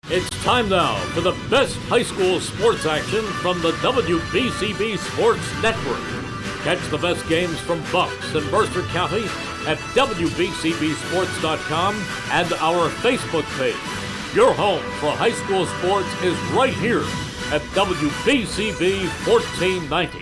It's time now for the best high school sports action from the WBCB Sports Network. Catch the best games from Bucks and Mercer County at WBCBsports.com and our Facebook page. Your home for high school sports is right here at WBCB 1490.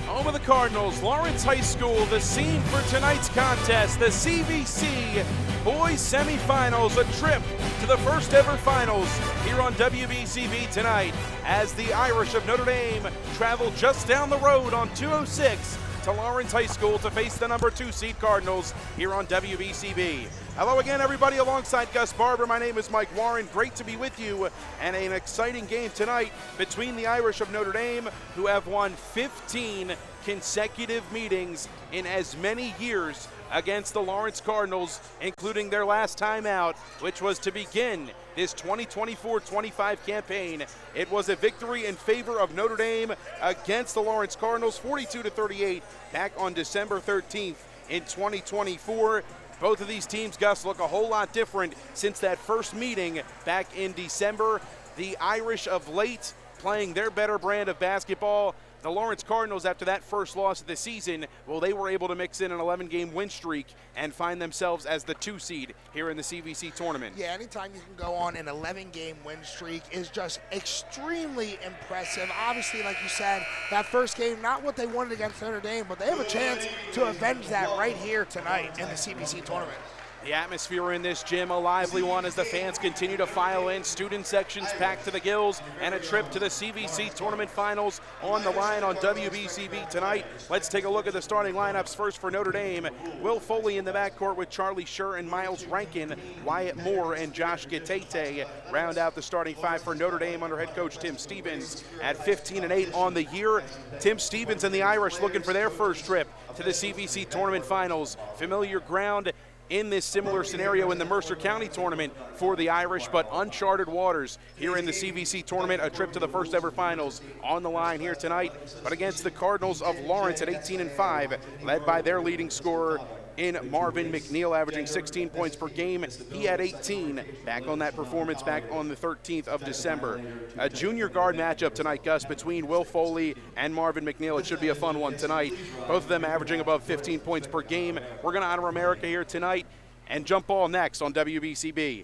Home of the Cardinals, Lawrence High School, the scene for tonight's contest, the CVC Boys Semifinals, a trip to the first ever finals here on WBCB tonight as the Irish of Notre Dame travel just down the road on 206 to Lawrence High School to face the number 2 seed Cardinals here on WBCB. Hello again, everybody, alongside Gus Barber. My name is Mike Warren. Great to be with you, and an exciting game tonight between the Irish of Notre Dame, who have won 15 consecutive meetings in as many years against the Lawrence Cardinals, including their last time out, which was to begin this 2024-25 campaign. It was a victory in favor of Notre Dame against the Lawrence Cardinals, 42-38, back on December 13th in 2024. Both of these teams, Gus, look a whole lot different since that first meeting back in December. The Irish of late playing their better brand of basketball. The Lawrence Cardinals, after that first loss of the season, well, they were able to mix in an 11-game win streak and find themselves as the 2 seed here in the CVC tournament. Yeah, anytime you can go on an 11-game win streak is just extremely impressive. Obviously, like you said, that first game, not what they wanted against Notre Dame, but they have a chance to avenge that right here tonight in the CVC tournament. The atmosphere in this gym, a lively one as the fans continue to file in. Student sections packed to the gills, and a trip to the CVC tournament finals on the line on WBCB tonight. Let's take a look at the starting lineups. First for Notre Dame, Will Foley in the backcourt with Charlie Scher and Miles Rankin. Wyatt Moore and Josh Gatete round out the starting 5 for Notre Dame under head coach Tim Stevens. At 15-8 on the year, Tim Stevens and the Irish looking for their first trip to the CVC tournament finals. Familiar ground in this similar scenario in the Mercer County tournament for the Irish, but uncharted waters here in the CVC tournament. A trip to the first ever finals on the line here tonight, but against the Cardinals of Lawrence at 18-5, led by their leading scorer in Marvin McNeil, averaging 16 points per game. He had 18 back on that performance back on the 13th of December. A junior guard matchup tonight, Gus, between Will Foley and Marvin McNeil. It should be a fun one tonight. Both of them averaging above 15 points per game. We're going to honor America here tonight and jump ball next on WBCB.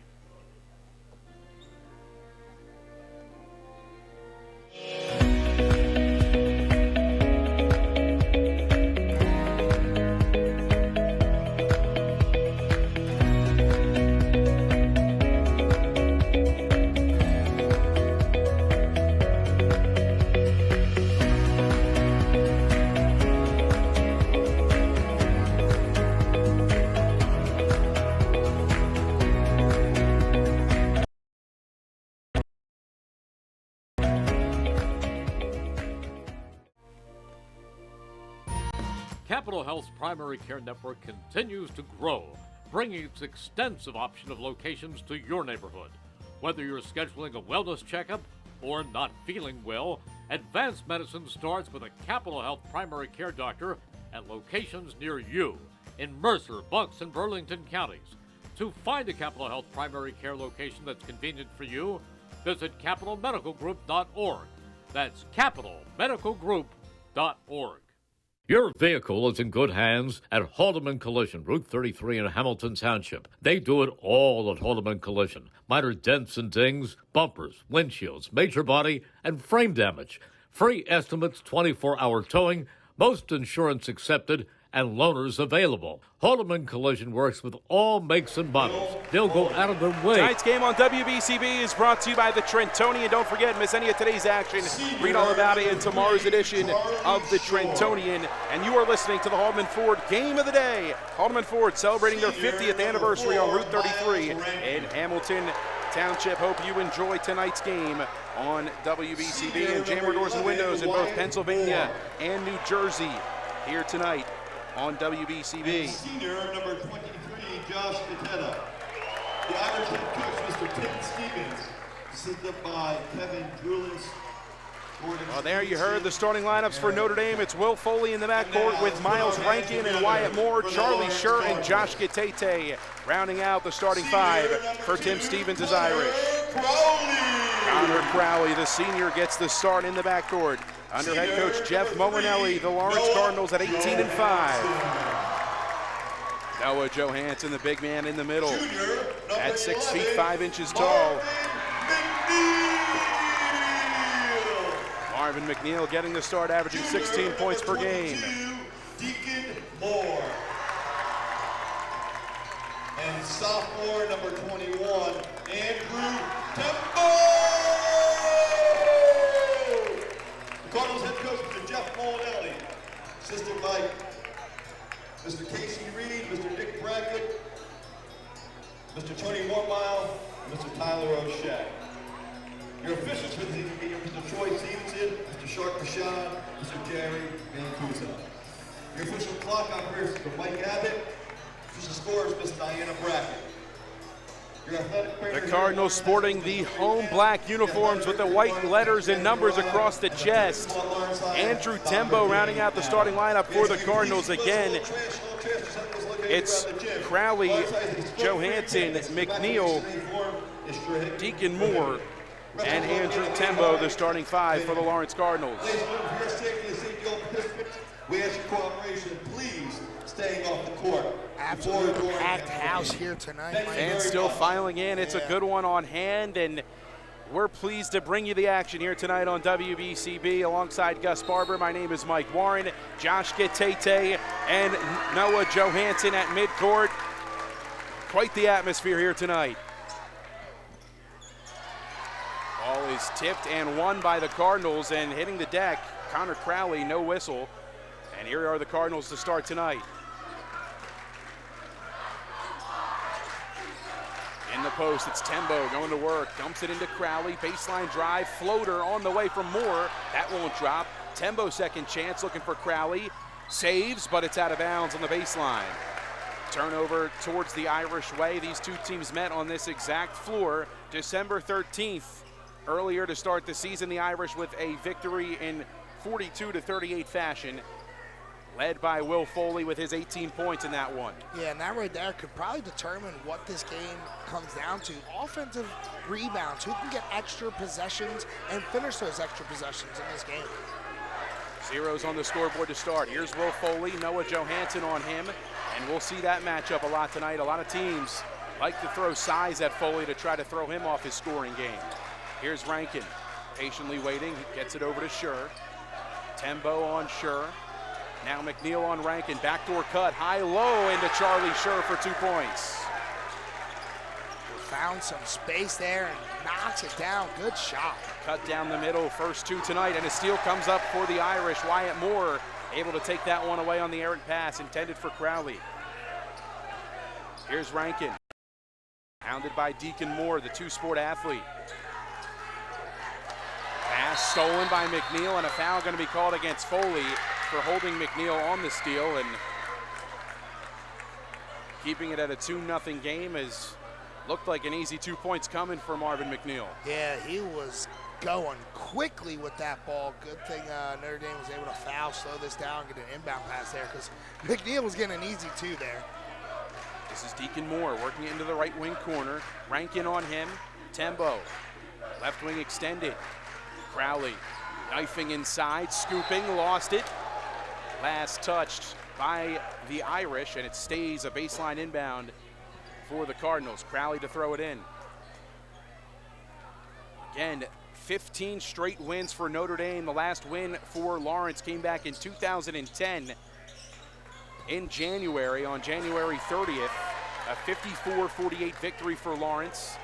Capital Health's primary care network continues to grow, bringing its extensive option of locations to your neighborhood. Whether you're scheduling a wellness checkup or not feeling well, advanced medicine starts with a Capital Health primary care doctor at locations near you in Mercer, Bucks, and Burlington counties. To find a Capital Health primary care location that's convenient for you, visit capitalmedicalgroup.org. That's capitalmedicalgroup.org. Your vehicle is in good hands at Haldeman Collision, Route 33 in Hamilton Township. They do it all at Haldeman Collision. Minor dents and dings, bumpers, windshields, major body, and frame damage. Free estimates, 24-hour towing, most insurance accepted, and loaners available. Haldeman Collision works with all makes and models. They'll go out of their way. Tonight's game on WBCB is brought to you by the Trentonian. Don't forget, miss any of today's action. Read all about it in tomorrow's edition of the Trentonian. And you are listening to the Haldeman Ford Game of the Day. Haldeman Ford celebrating their 50th anniversary on Route 33 in Hamilton Township. Hope you enjoy tonight's game on WBCB. And Jammer Doors and Windows in both Pennsylvania and New Jersey here tonight on WBCB. Senior number 23, Josh Gatete. The Irish head coach, Mr. Tim Stevens, assisted by Kevin Drulis Well, there you heard the starting lineups for Notre Dame. It's Will Foley in the backcourt with Miles Rankin and Wyatt Moore, Charlie Scher and Josh Gitete rounding out the starting five for Tim Stevens' Irish. Connor Crowley, the senior, gets the start in the backcourt under head coach Jeff Molinelli. The Lawrence Cardinals at 18-5. Noah Johansson, the big man in the middle, at 6 feet 5 inches tall. Marvin McNeil getting the start, averaging 16 points per game. Deacon Moore. And sophomore number 21, Andrew Tempo. The Cardinals head coach, Mr. Jeff Molinelli. Assisted by Mr. Casey Reed, Mr. Dick Brackett, Mr. Tony Mormile, and Mr. Tyler O'Shea. Your officials for the evening are Mr. Troy Stevenson, Mr. Shark Rashad, Mr. Jerry Mancuso. Your official clock operator is Mr. Mike Abbott. Official scorer is Ms. Diana Brackett. Your athletic trainer, The Cardinals sporting the home black uniforms with the white letters and numbers across the chest. Andrew Tembo rounding out the starting lineup for the Cardinals again. It's Crowley, Johansson, McNeil, Deacon Moore, and Andrew Tembo, the starting five for the Lawrence Cardinals. Ladies and gentlemen, for your safety and safety of all participants, we ask your cooperation, please staying off the court. Absolutely packed house here tonight. Fans still filing in. It's a good one on hand, and we're pleased to bring you the action here tonight on WBCB alongside Gus Barber. My name is Mike Warren, Josh Gitete, and Noah Johansson at midcourt. Quite the atmosphere here tonight. Ball is tipped and won by the Cardinals, and hitting the deck, Connor Crowley, no whistle. And here are the Cardinals to start tonight. In the post, it's Tembo going to work, dumps it into Crowley, baseline drive, floater on the way from Moore. That won't drop. Tembo second chance, looking for Crowley. Saves, but it's out of bounds on the baseline. Turnover towards the Irish way. These two teams met on this exact floor December 13th. Earlier to start the season, the Irish with a victory in 42-38 fashion, led by Will Foley with his 18 points in that one. Yeah, and that right there could probably determine what this game comes down to. Offensive rebounds, who can get extra possessions and finish those extra possessions in this game. Zeros on the scoreboard to start. Here's Will Foley, Noah Johansson on him, and we'll see that matchup a lot tonight. A lot of teams like to throw size at Foley to try to throw him off his scoring game. Here's Rankin, patiently waiting. He gets it over to Scher. Tembo on Scher. Now McNeil on Rankin. Backdoor cut, high-low into Charlie Scher for 2 points. Found some space there and knocks it down. Good shot. Cut down the middle, first two tonight, and a steal comes up for the Irish. Wyatt Moore able to take that one away on the errant pass intended for Crowley. Here's Rankin. Hounded by Deacon Moore, the two-sport athlete. Pass stolen by McNeil, and a foul going to be called against Foley for holding McNeil on the steal and keeping it at a 2-0 game. As looked like an easy 2 points coming for Marvin McNeil. Yeah, he was going quickly with that ball. Good thing Notre Dame was able to foul, slow this down, get an inbound pass there, because McNeil was getting an easy 2 there. This is Deacon Moore working into the right wing corner. Rankin on him. Tembo, left wing extended. Crowley knifing inside, scooping, lost it. Last touched by the Irish, and it stays a baseline inbound for the Cardinals. Crowley to throw it in. Again, 15 straight wins for Notre Dame. The last win for Lawrence came back in 2010 in January, on January 30th. A 54-48 victory for Lawrence.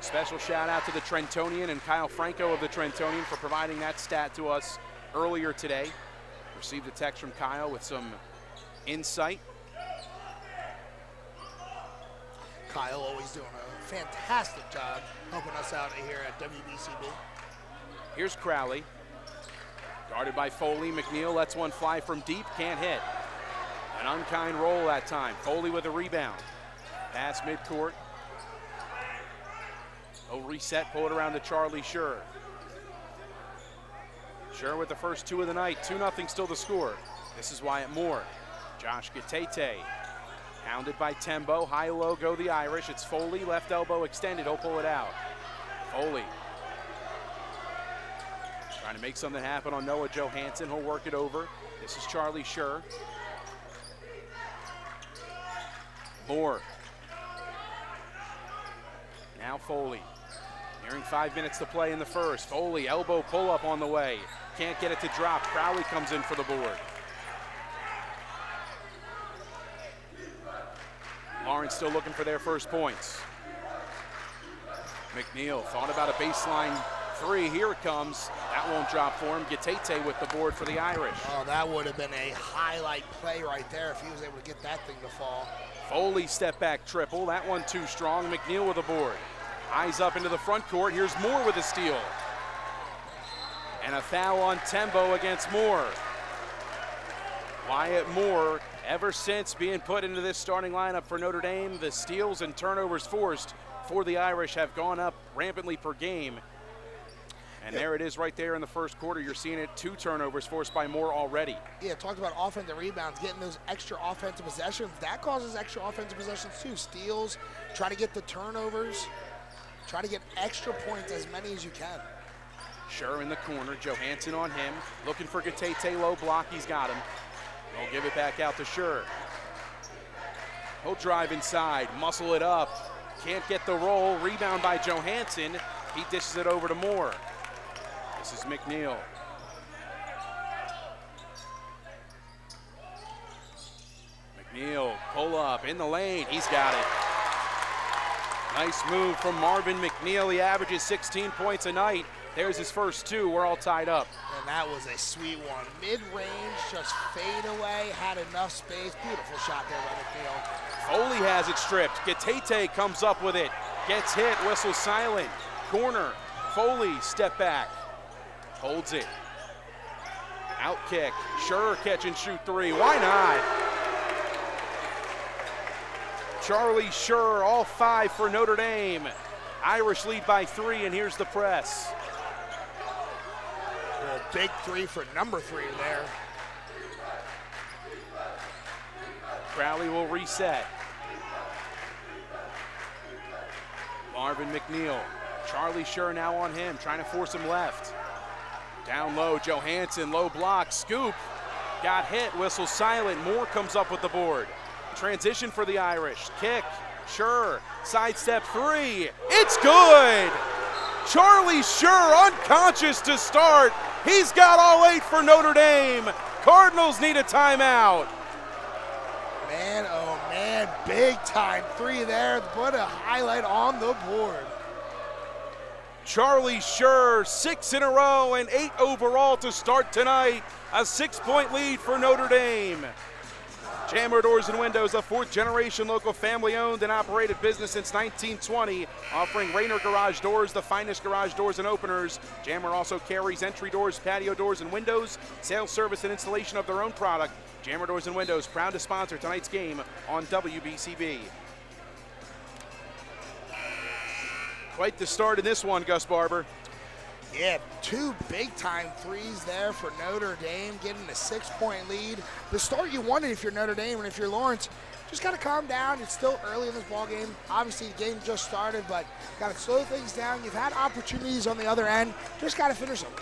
Special shout out to the Trentonian and Kyle Franco of the Trentonian for providing that stat to us earlier today. Received a text from Kyle with some insight. Kyle always doing a fantastic job helping us out here at WBCB. Here's Crowley. Guarded by Foley. McNeil lets one fly from deep, can't hit. An unkind roll that time. Foley with a rebound. Pass midcourt. He'll reset, pull it around to Charlie Scher. Sure with the first two of the night, 2-0 still the score. This is Wyatt Moore. Josh Gatete, hounded by Tembo. High-low go the Irish. It's Foley, left elbow extended. He'll pull it out. Foley trying to make something happen on Noah Johansson. He'll work it over. This is Charlie Schur. Moore. Now Foley. Nearing 5 minutes to play in the first. Foley, elbow pull-up on the way. Can't get it to drop. Crowley comes in for the board. Lawrence still looking for their first points. McNeil thought about a baseline three. Here it comes. That won't drop for him. Gatete with the board for the Irish. Oh, that would have been a highlight play right there if he was able to get that thing to fall. Foley step back triple. That one too strong. McNeil with the board. Eyes up into the front court. Here's Moore with a steal. And a foul on Tembo against Moore. Wyatt Moore, ever since being put into this starting lineup for Notre Dame, the steals and turnovers forced for the Irish have gone up rampantly per game. And there it is right there in the first quarter. You're seeing it, 2 turnovers forced by Moore already. Yeah, talked about offensive rebounds, getting those extra offensive possessions. That causes extra offensive possessions too. Steals, try to get the turnovers, try to get extra points, as many as you can. Schur in the corner, Johansson on him. Looking for Gatete, low block, he's got him. He'll give it back out to Schur. He'll drive inside, muscle it up. Can't get the roll, rebound by Johansson. He dishes it over to Moore. This is McNeil. McNeil, pull up in the lane, he's got it. Nice move from Marvin McNeil. He averages 16 points a night. There's his first 2, we're all tied up. And that was a sweet one. Mid-range, just fade away, had enough space. Beautiful shot there by McNeil. Foley has it stripped. Gatete comes up with it. Gets hit, whistle silent. Corner, Foley, step back. Holds it. Out kick, Schur catch and shoot 3, why not? Charlie Schur, all 5 for Notre Dame. Irish lead by 3, and here's the press. A big 3 for number 3 there. Crowley will reset. Marvin McNeil. Charlie Schur now on him, trying to force him left. Down low, Johansson, low block, scoop. Got hit, whistle silent. Moore comes up with the board. Transition for the Irish. Kick, Schur, sidestep 3. It's good! Charlie Schur unconscious to start. He's got all 8 for Notre Dame. Cardinals need a timeout. Man, oh man, big time 3 there. Put a highlight on the board. Charlie Schur, 6 in a row and 8 overall to start tonight. A 6-point lead for Notre Dame. Jammer Doors and Windows, a 4th-generation local family-owned and operated business since 1920, offering Rainer Garage Doors, the finest garage doors and openers. Jammer also carries entry doors, patio doors, and windows, sales, service, and installation of their own product. Jammer Doors and Windows, proud to sponsor tonight's game on WBCB. Quite the start in this one, Gus Barber. Yeah, 2 big-time 3s there for Notre Dame, getting a 6-point lead. The start you wanted if you're Notre Dame, and if you're Lawrence, just got to calm down. It's still early in this ball game. Obviously, the game just started, but got to slow things down. You've had opportunities on the other end. Just got to finish them.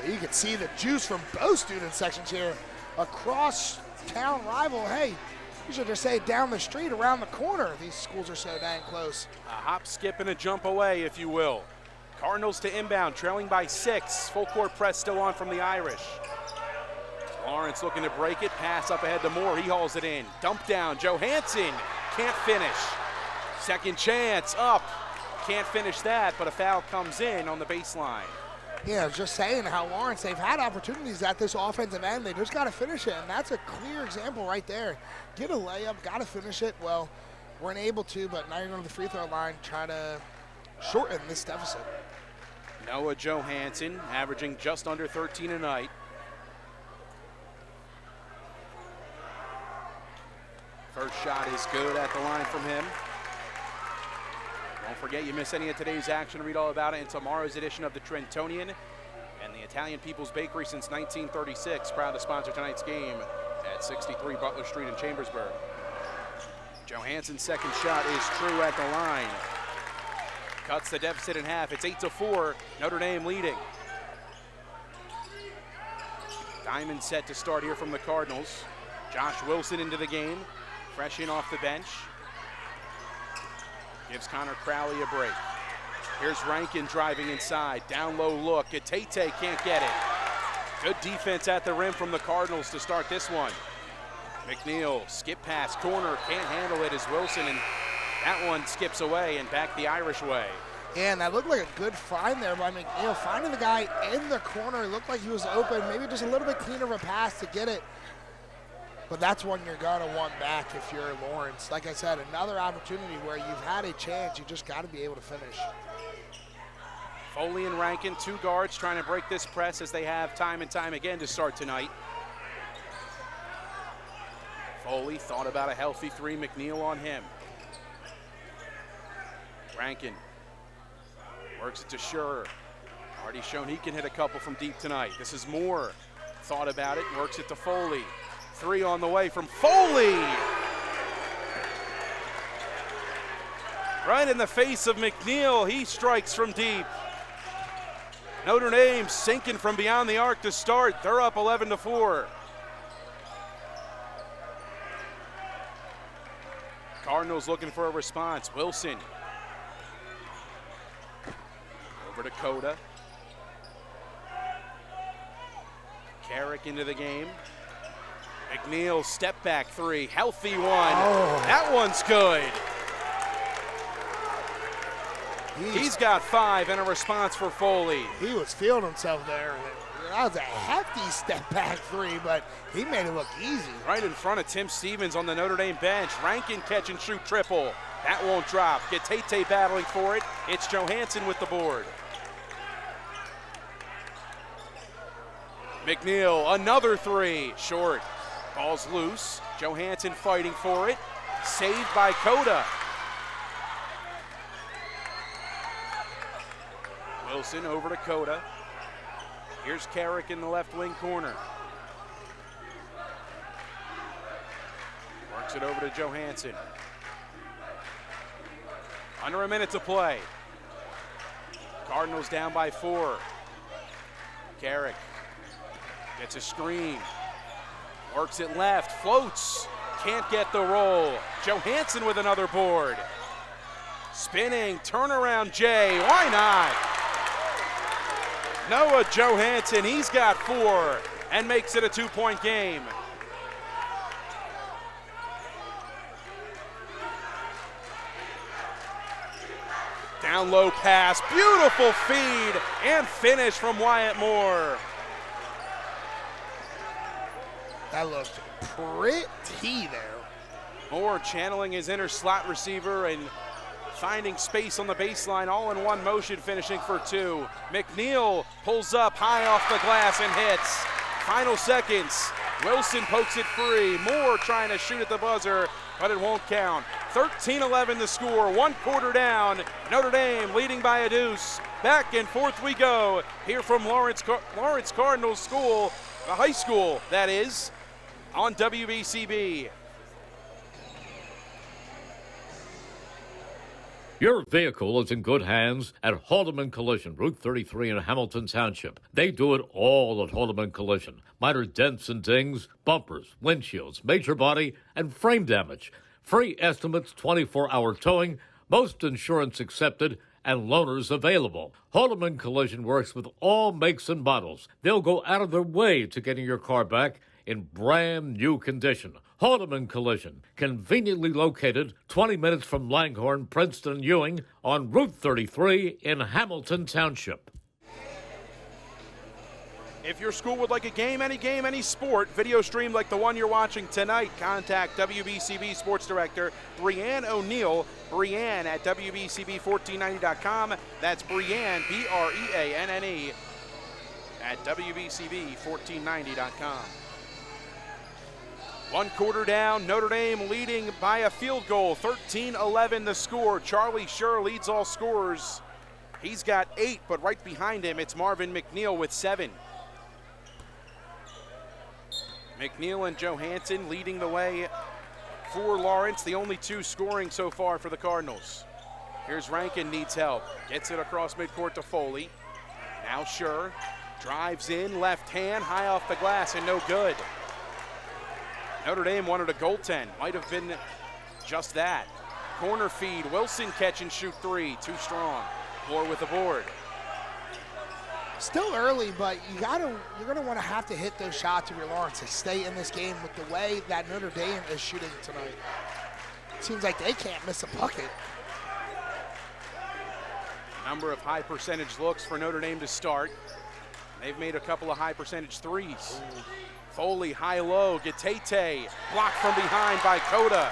But you can see the juice from both student sections here. Across town rival, hey, you should just say down the street, around the corner. These schools are so dang close. A hop, skip, and a jump away, if you will. Cardinals to inbound, trailing by 6. Full court press still on from the Irish. Lawrence looking to break it. Pass up ahead to Moore. He hauls it in. Dump down. Johansson can't finish. Second chance up. Can't finish that, but a foul comes in on the baseline. Yeah, I was just saying how Lawrence, they've had opportunities at this offensive end. They just got to finish it, and that's a clear example right there. Get a layup, got to finish it. Well, weren't able to, but now you're going to the free throw line, try to shorten this deficit. Noah Johansson averaging just under 13 a night. First shot is good at the line from him. Don't forget, you miss any of today's action, read all about it in tomorrow's edition of the Trentonian. And the Italian People's Bakery since 1936, proud to sponsor tonight's game at 63 Butler Street in Chambersburg. Johansson's second shot is true at the line. Cuts the deficit in half. It's 8-4, Notre Dame leading. Diamond set to start here from the Cardinals. Josh Wilson into the game, fresh in off the bench. Gives Connor Crowley a break. Here's Rankin driving inside. Down low look. Tate can't get it. Good defense at the rim from the Cardinals to start this one. McNeil, skip pass, corner, can't handle it as Wilson, and that one skips away and back the Irish way. Yeah, and that looked like a good find there by McNeil. Finding the guy in the corner, looked like he was open. Maybe just a little bit cleaner of a pass to get it. But that's one you're going to want back if you're Lawrence. Like I said, another opportunity where you've had a chance. You just got to be able to finish. Foley and Rankin, two guards trying to break this press as they have time and time again to start tonight. Foley thought about a healthy three. McNeil on him. Rankin works it to Schurer. Already shown he can hit a couple from deep tonight. This is Moore. Thought about it, works it to Foley. Three on the way from Foley. Right in the face of McNeil, he strikes from deep. Notre Dame sinking from beyond the arc to start. They're up 11-4. Cardinals looking for a response. Wilson. Over to Coda. Carrick into the game. McNeil, step back three, healthy one. Oh. That one's good. He's got 5 and a response for Foley. He was feeling himself there. That was a hefty step back three, but he made it look easy. Right in front of Tim Stevens on the Notre Dame bench. Rankin catch and shoot triple. That won't drop. Get Tate battling for it. It's Johansson with the board. McNeil, another three, short. Ball's loose. Johansson fighting for it. Saved by Coda. Wilson over to Coda. Here's Carrick in the left wing corner. Works it over to Johansson. Under a minute to play. Cardinals down by 4. Carrick gets a screen. Works it left, floats, can't get the roll. Johansson with another board. Spinning, turnaround Jay, why not? Noah Johansson, he's got 4 and makes it a 2-point game. Down low pass, beautiful feed and finish from Wyatt Moore. That looked pretty there. Moore channeling his inner slot receiver and finding space on the baseline, all in one motion, finishing for 2. McNeil pulls up high off the glass and hits. Final seconds. Wilson pokes it free. Moore trying to shoot at the buzzer, but it won't count. 13-11 the score, 1 quarter down. Notre Dame leading by a deuce. Back and forth we go here from Lawrence Cardinals School, the high school, that is, on WBCB. Your vehicle is in good hands at Haldeman Collision, Route 33 in Hamilton Township. They do it all at Haldeman Collision. Minor dents and dings, bumpers, windshields, major body, and frame damage. Free estimates, 24-hour towing, most insurance accepted, and loaners available. Haldeman Collision works with all makes and models. They'll go out of their way to getting your car back in brand new condition. Haldeman Collision, conveniently located 20 minutes from Langhorne, Princeton, Ewing on Route 33 in Hamilton Township. If your school would like a game, any sport, video stream like the one you're watching tonight, contact WBCB Sports Director Breanne O'Neill, Breanne at WBCB1490.com. That's Breanne, B-R-E-A-N-N-E, at WBCB1490.com. 1 quarter down, Notre Dame leading by a field goal, 13-11 the score. Charlie Scher leads all scorers. He's got 8, but right behind him, it's Marvin McNeil with 7. McNeil and Johansson leading the way for Lawrence, the only 2 scoring so far for the Cardinals. Here's Rankin, needs help. Gets it across midcourt to Foley. Now Scher drives in, left hand, high off the glass, and no good. Notre Dame wanted a goaltend. Might have been just that. Corner feed, Wilson catch and shoot 3, too strong. Moore with the board. Still early, but you're gonna want to have to hit those shots if you're Lawrence to stay in this game with the way that Notre Dame is shooting tonight. Seems like they can't miss a bucket. Number of high percentage looks for Notre Dame to start. They've made a couple of high percentage threes. Ooh. Foley, high-low, Gatete, blocked from behind by Coda.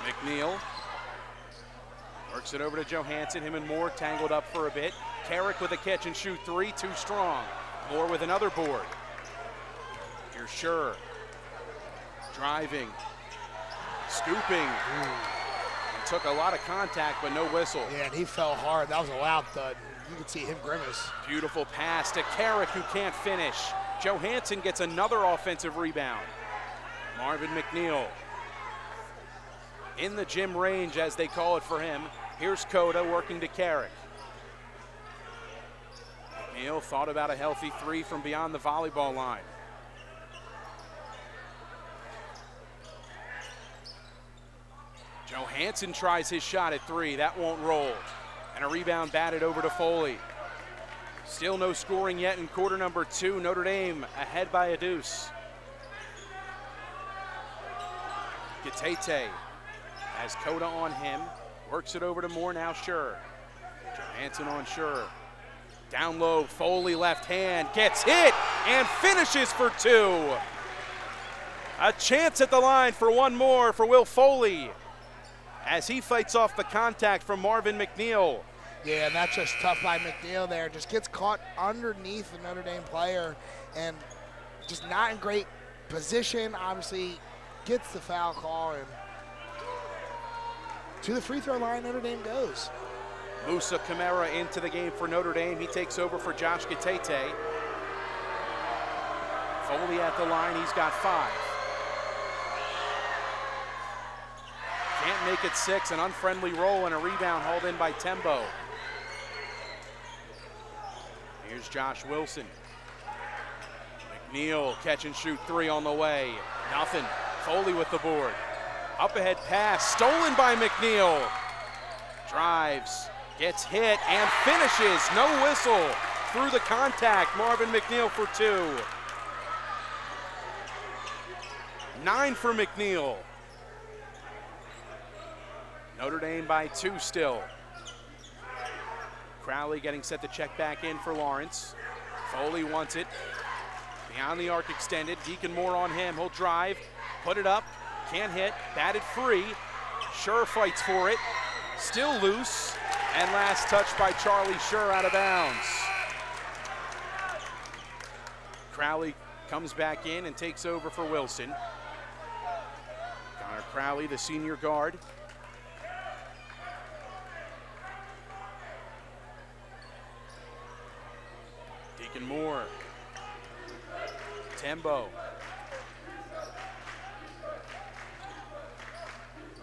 McNeil works it over to Johansson. Him and Moore tangled up for a bit. Carrick with a catch and shoot 3, too strong. Moore with another board. Here's Scher. Driving. Scooping. And took a lot of contact, but no whistle. Yeah, and he fell hard. That was a loud thud. You could see him grimace. Beautiful pass to Carrick, who can't finish. Johansson gets another offensive rebound. Marvin McNeil in the gym range, as they call it for him. Here's Coda working to Carrick. McNeil thought about a healthy 3 from beyond the volleyball line. Johansson tries his shot at 3. That won't roll. And a rebound batted over to Foley. Still no scoring yet in quarter number 2. Notre Dame ahead by a deuce. Gatete has Coda on him. Works it over to Moore, now Scher. Johansson on Scher. Down low, Foley left hand, gets hit and finishes for 2. A chance at the line for one more for Will Foley as he fights off the contact from Marvin McNeil. Yeah, and that's just tough by McNeil there. Just gets caught underneath the Notre Dame player and just not in great position. Obviously gets the foul call, and to the free throw line Notre Dame goes. Musa Camara into the game for Notre Dame. He takes over for Josh Gatete. Foley at the line, he's got 5. Can't make it 6, an unfriendly roll and a rebound hauled in by Tembo. Here's Josh Wilson. McNeil catch and shoot 3 on the way. Nothing. Foley with the board. Up ahead pass, stolen by McNeil. Drives, gets hit and finishes. No whistle through the contact. Marvin McNeil for 2. 9 for McNeil. Notre Dame by 2 still. Crowley getting set to check back in for Lawrence. Foley wants it. Beyond the arc extended. Deacon Moore on him. He'll drive, put it up, can't hit, batted free. Scher fights for it. Still loose. And last touch by Charlie Scher out of bounds. Crowley comes back in and takes over for Wilson. Connor Crowley, the senior guard. Deacon Moore. Tembo.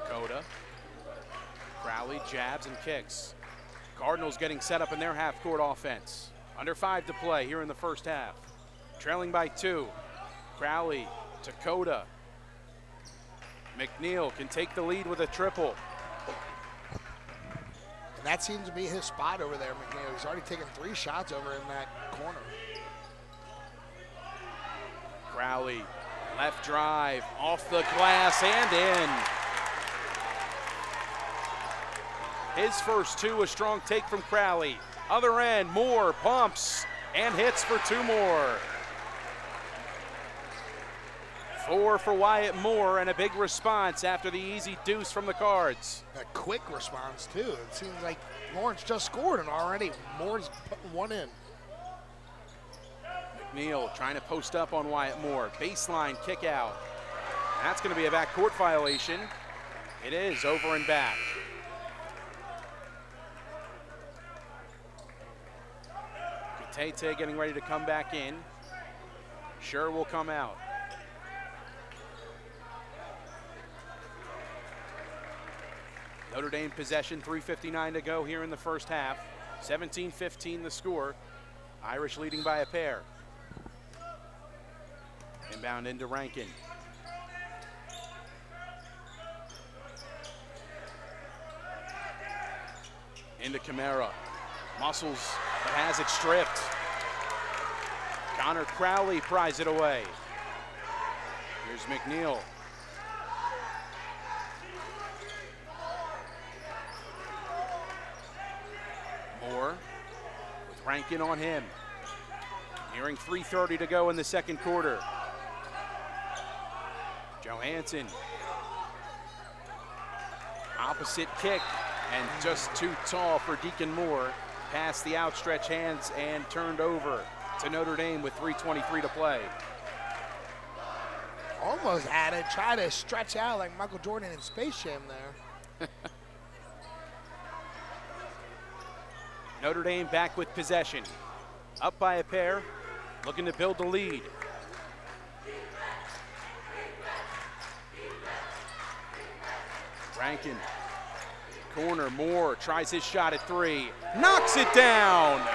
Coda. Crowley jabs and kicks. Cardinals getting set up in their half-court offense. Under 5 to play here in the first half. Trailing by 2. Crowley to Coda. McNeil can take the lead with a triple. And that seems to be his spot over there, McNeil. He's already taken 3 shots over in that corner. Crowley, left drive, off the glass and in. His first 2, a strong take from Crowley. Other end, Moore pumps and hits for 2 more. 4 for Wyatt Moore, and a big response after the easy deuce from the Cards. A quick response, too. It seems like Lawrence just scored, and already Moore's putting 1 in. McNeil trying to post up on Wyatt Moore. Baseline kick out. That's going to be a backcourt violation. It is over and back. Tate getting ready to come back in. Sure will come out. Notre Dame possession, 3:59 to go here in the first half. 17-15 the score. Irish leading by a pair. Inbound into Rankin. Into Camara. Muscles, but has it stripped. Connor Crowley pries it away. Here's McNeil. Moore with Rankin on him. Nearing 3:30 to go in the second quarter. Johansson. Opposite kick, and just too tall for Deacon Moore. Past the outstretched hands and turned over to Notre Dame with 3:23 to play. Almost had it, try to stretch out like Michael Jordan in Space Jam there. Notre Dame back with possession. Up by a pair, looking to build the lead. Rankin, corner, Moore tries his shot at three, knocks it down.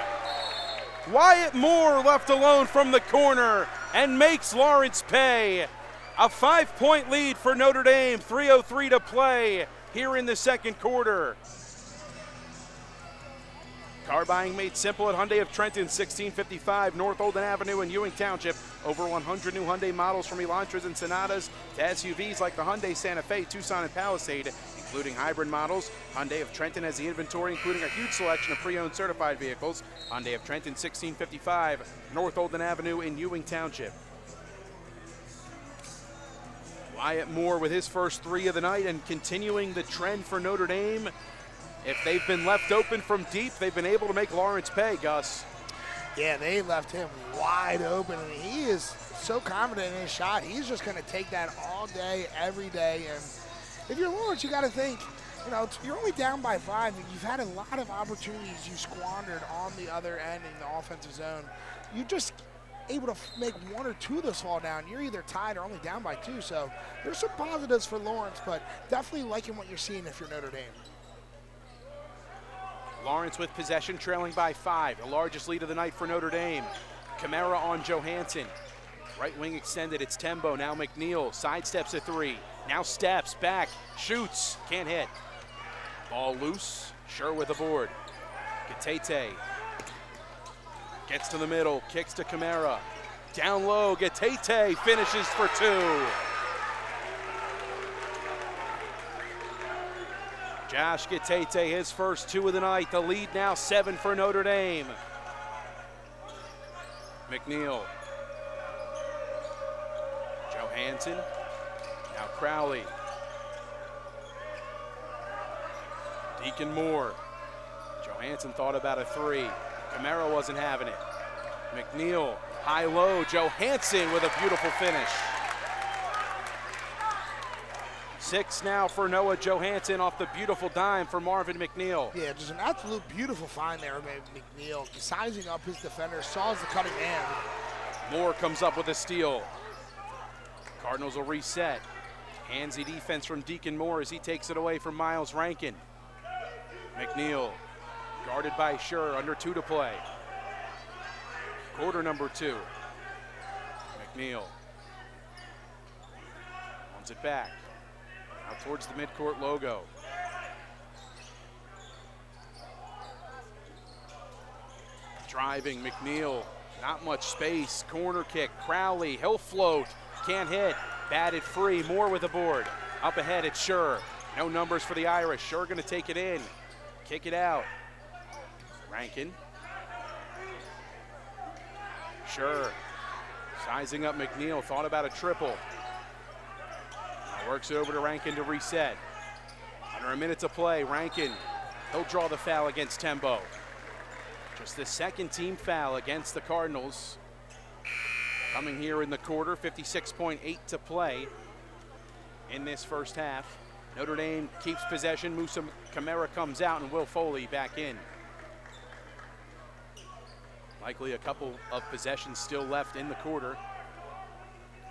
Wyatt Moore left alone from the corner and makes Lawrence pay. A 5-point lead for Notre Dame, 3:03 to play here in the second quarter. Car buying made simple at Hyundai of Trenton, 1655 North Olden Avenue in Ewing Township. Over 100 new Hyundai models from Elantras and Sonatas to SUVs like the Hyundai Santa Fe, Tucson, and Palisade, including hybrid models. Hyundai of Trenton has the inventory, including a huge selection of pre-owned certified vehicles. Hyundai of Trenton, 1655 North Olden Avenue in Ewing Township. Wyatt Moore with his first three of the night and continuing the trend for Notre Dame. If they've been left open from deep, they've been able to make Lawrence pay, Gus. Yeah, they left him wide open, and he is so confident in his shot. He's just going to take that all day, every day. And if you're Lawrence, you got to think, you know, you're only down by 5, and you've had a lot of opportunities you squandered on the other end in the offensive zone. You just able to make 1 or 2 of those fall down. You're either tied or only down by 2. So there's some positives for Lawrence, but definitely liking what you're seeing if you're Notre Dame. Lawrence with possession, trailing by 5. The largest lead of the night for Notre Dame. Camara on Johansson. Right wing extended, it's Tembo, now McNeil. Sidesteps a 3, now steps back, shoots, can't hit. Ball loose, Sure with the board. Gatete gets to the middle, kicks to Camara. Down low, Gatete finishes for 2. Josh Gatete, his first 2 of the night. The lead now 7 for Notre Dame. McNeil. Johansson. Now Crowley. Deacon Moore. Johansson thought about a 3. Camara wasn't having it. McNeil, high-low. Johansson with a beautiful finish. 6 now for Noah Johansson off the beautiful dime for Marvin McNeil. Yeah, just an absolute beautiful find there, McNeil. Sizing up his defender, saws the cutting man. Moore comes up with a steal. Cardinals will reset. Handsy defense from Deacon Moore as he takes it away from Miles Rankin. McNeil guarded by Scher, under 2 to play. Quarter number 2. McNeil wants it back. Out towards the midcourt logo. Driving McNeil, not much space. Corner kick, Crowley, he'll float, can't hit. Batted free, Moore with the board. Up ahead, it's Scher. No numbers for the Irish. Scher gonna take it in, kick it out. Rankin. Scher sizing up McNeil, thought about a triple. Works it over to Rankin to reset. Under a minute to play, Rankin, he'll draw the foul against Tembo. Just the second team foul against the Cardinals. Coming here in the quarter, 56.8 to play in this first half. Notre Dame keeps possession. Musa Kamara comes out and Will Foley back in. Likely a couple of possessions still left in the quarter.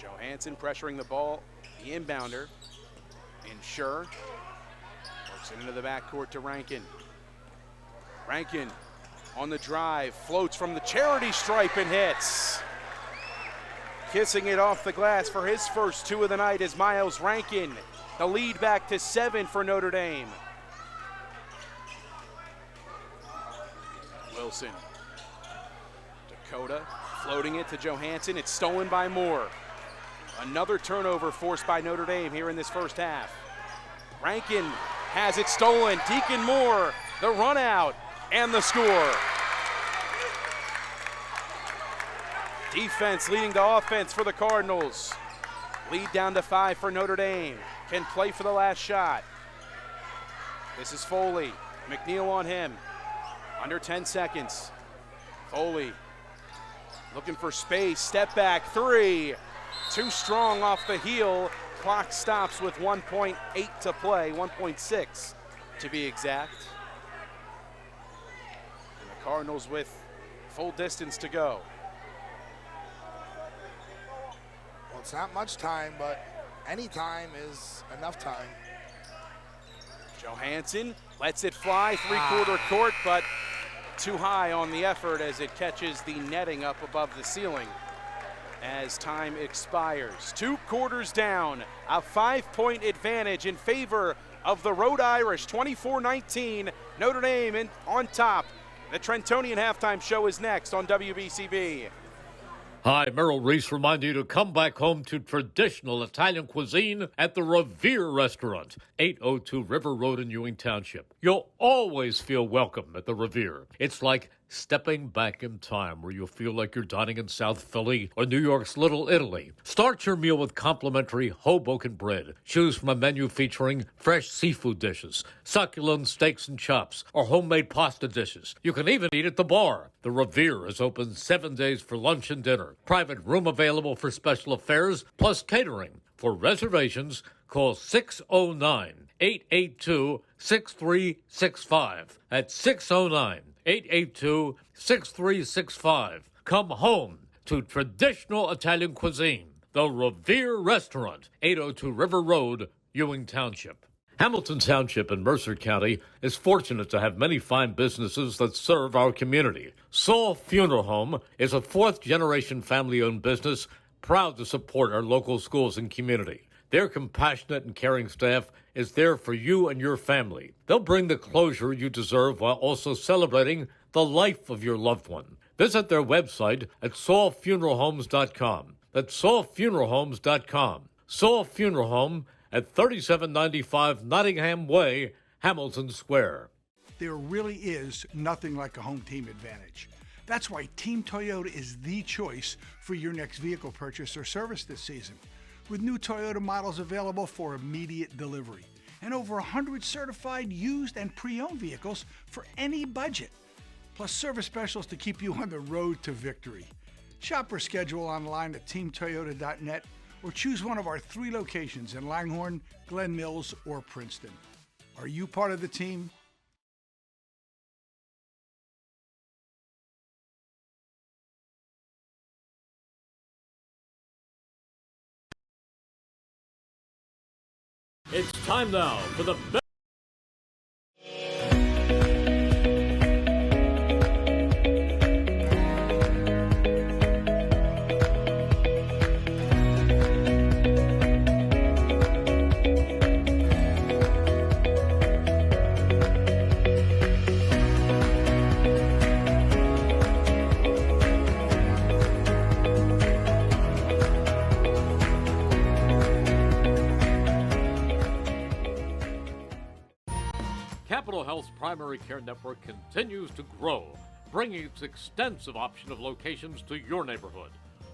Johansson pressuring the ball, the inbounder. Ensure works it into the backcourt to Rankin. Rankin on the drive, floats from the charity stripe and hits. Kissing it off the glass for his first two of the night is Miles Rankin. The lead back to 7 for Notre Dame. Wilson. Dakota floating it to Johansson. It's stolen by Moore. Another turnover forced by Notre Dame here in this first half. Rankin has it stolen. Deacon Moore, the run out and the score. Defense leading to offense for the Cardinals. Lead down to 5 for Notre Dame. Can play for the last shot. This is Foley. McNeil on him. Under 10 seconds. Foley looking for space. Step back 3. Too strong off the heel. Clock stops with 1.8 to play. 1.6 to be exact. And the Cardinals with full distance to go. Well, it's not much time, but any time is enough time. Johansson lets it fly, three-quarter court, but too high on the effort as it catches the netting up above the ceiling as time expires. 2 quarters down, a 5-point advantage in favor of the Rhode Irish, 24-19, Notre Dame on top. The Trentonian halftime show is next on WBCB. Hi, Merrill Reese reminding you to come back home to traditional Italian cuisine at the Revere Restaurant, 802 River Road in Ewing Township. You'll always feel welcome at the Revere. It's like stepping back in time where you'll feel like you're dining in South Philly or New York's Little Italy. Start your meal with complimentary Hoboken bread. Choose from a menu featuring fresh seafood dishes, succulent steaks and chops, or homemade pasta dishes. You can even eat at the bar. The Revere is open 7 days for lunch and dinner. Private room available for special affairs, plus catering. For reservations, call 609-882-6365. That's 609-882-6365. Come home to traditional Italian cuisine. The Revere Restaurant, 802 River Road, Ewing Township. Hamilton Township in Mercer County is fortunate to have many fine businesses that serve our community. Saul Funeral Home is a 4th-generation family-owned business proud to support our local schools and community. Their compassionate and caring staff is there for you and your family. They'll bring the closure you deserve while also celebrating the life of your loved one. Visit their website at saulfuneralhomes.com. That's saulfuneralhomes.com. Saul Funeral Home at 3795 Nottingham Way, Hamilton Square. There really is nothing like a home team advantage. That's why Team Toyota is the choice for your next vehicle purchase or service this season. With new Toyota models available for immediate delivery and over 100 certified used and pre-owned vehicles for any budget. Plus service specials to keep you on the road to victory. Shop or schedule online at teamtoyota.net or choose one of our 3 locations in Langhorne, Glen Mills, or Princeton. Are you part of the team? It's time now for the best. Capital Health's primary care network continues to grow, bringing its extensive option of locations to your neighborhood.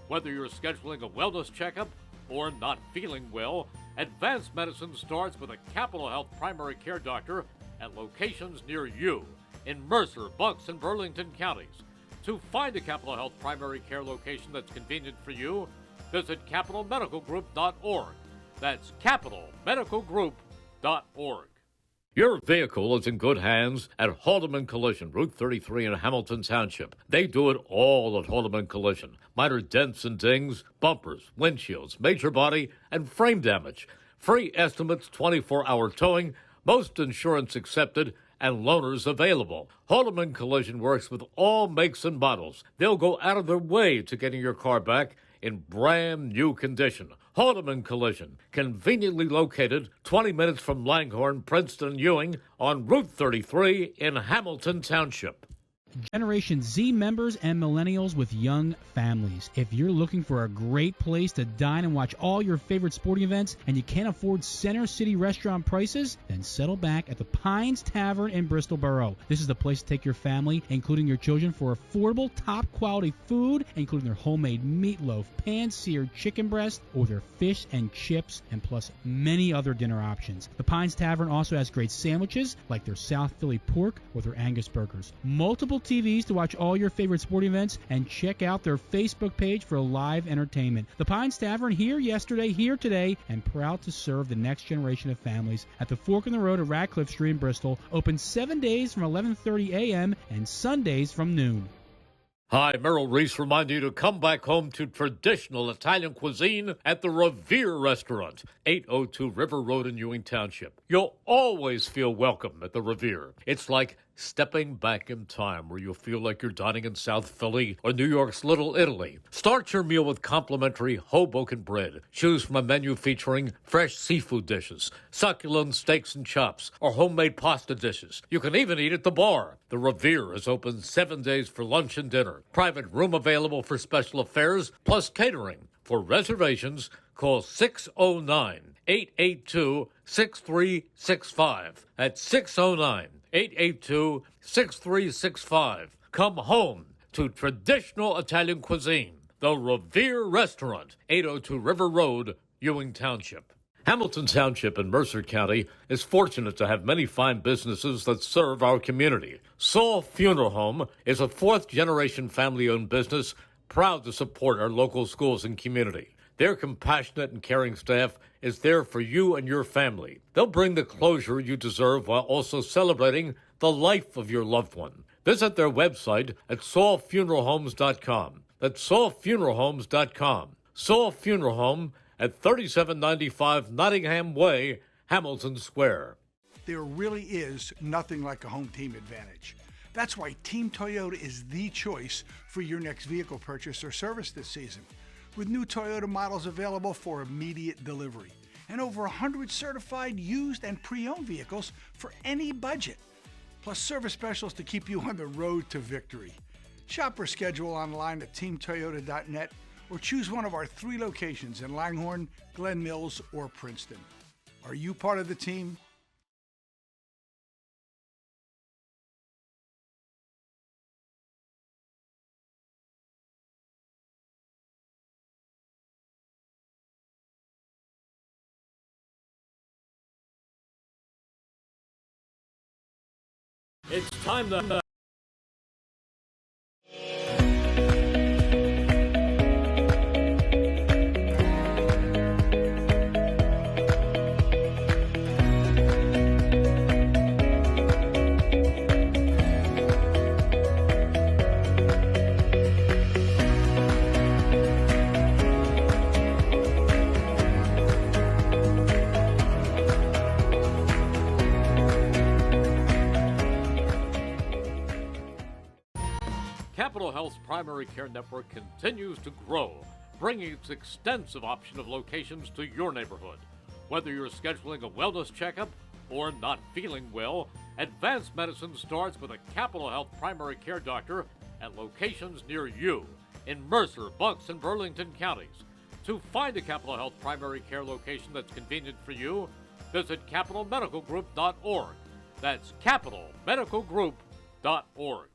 Whether you're scheduling a wellness checkup or not feeling well, advanced medicine starts with a Capital Health primary care doctor at locations near you in Mercer, Bucks, and Burlington counties. To find a Capital Health primary care location that's convenient for you, visit capitalmedicalgroup.org. That's capitalmedicalgroup.org. Your vehicle is in good hands at Haldeman Collision, Route 33 in Hamilton Township. They do it all at Haldeman Collision. Minor dents and dings, bumpers, windshields, major body, and frame damage. Free estimates, 24-hour towing, most insurance accepted, and loaners available. Haldeman Collision works with all makes and models. They'll go out of their way to getting your car back in brand new condition. Haldeman Collision, conveniently located 20 minutes from Langhorne, Princeton, and Ewing on Route 33 in Hamilton Township. Generation Z members and millennials with young families. If you're looking for a great place to dine and watch all your favorite sporting events and you can't afford Center City restaurant prices, then settle back at the Pines Tavern in Bristol Borough. This is the place to take your family, including your children, for affordable, top-quality food, including their homemade meatloaf, pan-seared chicken breast, or their fish and chips, and plus many other dinner options. The Pines Tavern also has great sandwiches, like their South Philly pork or their Angus burgers. Multiple TVs to watch all your favorite sporting events, and check out their Facebook page for live entertainment. The Pines Tavern, here yesterday, here today, and proud to serve the next generation of families at the fork in the road at Radcliffe Street in Bristol. Open 7 days from 11:30 a.m. and Sundays from noon. Hi, Merrill Reese reminding you to come back home to traditional Italian cuisine at the Revere Restaurant, 802 River Road in Ewing Township. You'll always feel welcome at the Revere. It's like stepping back in time, where you'll feel like you're dining in South Philly or New York's Little Italy. Start your meal with complimentary Hoboken bread. Choose from a menu featuring fresh seafood dishes, succulent steaks and chops, or homemade pasta dishes. You can even eat at the bar. The Revere is open 7 days for lunch and dinner. Private room available for special affairs, plus catering. For reservations, call 609-882-6365. That's 609-882-6365. Come home to traditional Italian cuisine. The Revere Restaurant, 802 River Road, Ewing Township. Hamilton Township in Mercer County is fortunate to have many fine businesses that serve our community. Saul Funeral Home is a fourth-generation family-owned business proud to support our local schools and community. Their compassionate and caring staff is there for you and your family. They'll bring the closure you deserve while also celebrating the life of your loved one. Visit their website at saulfuneralhomes.com. That's saulfuneralhomes.com. Saul Funeral Home at 3795 Nottingham Way, Hamilton Square. There really is nothing like a home team advantage. That's why Team Toyota is the choice for your next vehicle purchase or service this season. With new Toyota models available for immediate delivery and over 100 certified used and pre-owned vehicles for any budget, plus service specials to keep you on the road to victory. Shop or schedule online at teamtoyota.net or choose one of our 3 locations in Langhorne, Glen Mills, or Princeton. Are you part of the team? It's time to... Capital Health's primary care network continues to grow, bringing its extensive option of locations to your neighborhood. Whether you're scheduling a wellness checkup or not feeling well, advanced medicine starts with a Capital Health primary care doctor at locations near you in Mercer, Bucks, and Burlington counties. To find a Capital Health primary care location that's convenient for you, visit capitalmedicalgroup.org. That's capitalmedicalgroup.org.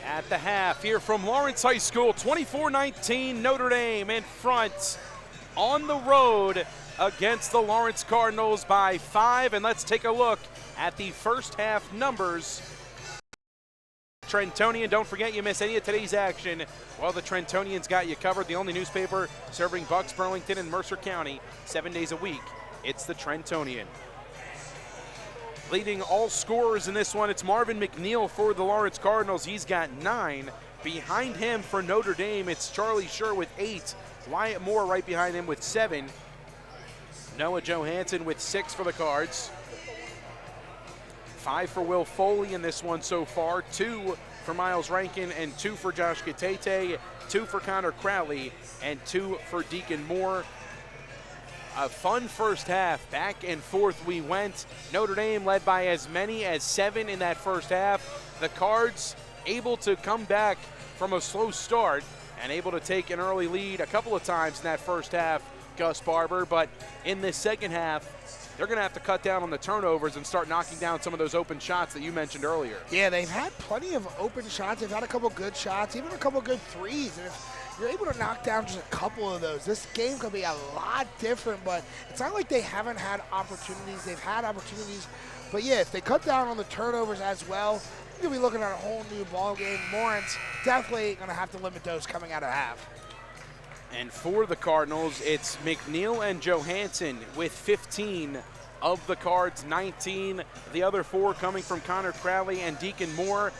At the half here from Lawrence High School, 24-19 Notre Dame in front on the road against the Lawrence Cardinals by 5. And let's take a look at the first half numbers. Trentonian, don't forget you miss any of today's action. Well, the Trentonians got you covered. The only newspaper serving Bucks, Burlington, and Mercer County 7 days a week. It's the Trentonian. Leading all scorers in this one, it's Marvin McNeil for the Lawrence Cardinals. He's got 9. Behind him for Notre Dame, it's Charlie Scher with 8. Wyatt Moore right behind him with 7. Noah Johansson with 6 for the Cards. 5 for Will Foley in this one so far, 2 for Miles Rankin and 2 for Josh Gatete, 2 for Connor Crowley, and 2 for Deacon Moore. A fun first half, back and forth we went. Notre Dame led by as many as 7 in that first half. The Cards able to come back from a slow start and able to take an early lead a couple of times in that first half, Gus Barber, but in this second half, they're going to have to cut down on the turnovers and start knocking down some of those open shots that you mentioned earlier. Yeah, they've had plenty of open shots. They've had a couple good shots, even a couple good threes. And if you're able to knock down just a couple of those, this game could be a lot different, but it's not like they haven't had opportunities. They've had opportunities. But, yeah, if they cut down on the turnovers as well, you'll be looking at a whole new ball game. Lawrence definitely going to have to limit those coming out of half. And for the Cardinals, it's McNeil and Johansson with 15 of the Cards, 19. The other 4 coming from Connor Crowley and Deacon Moore.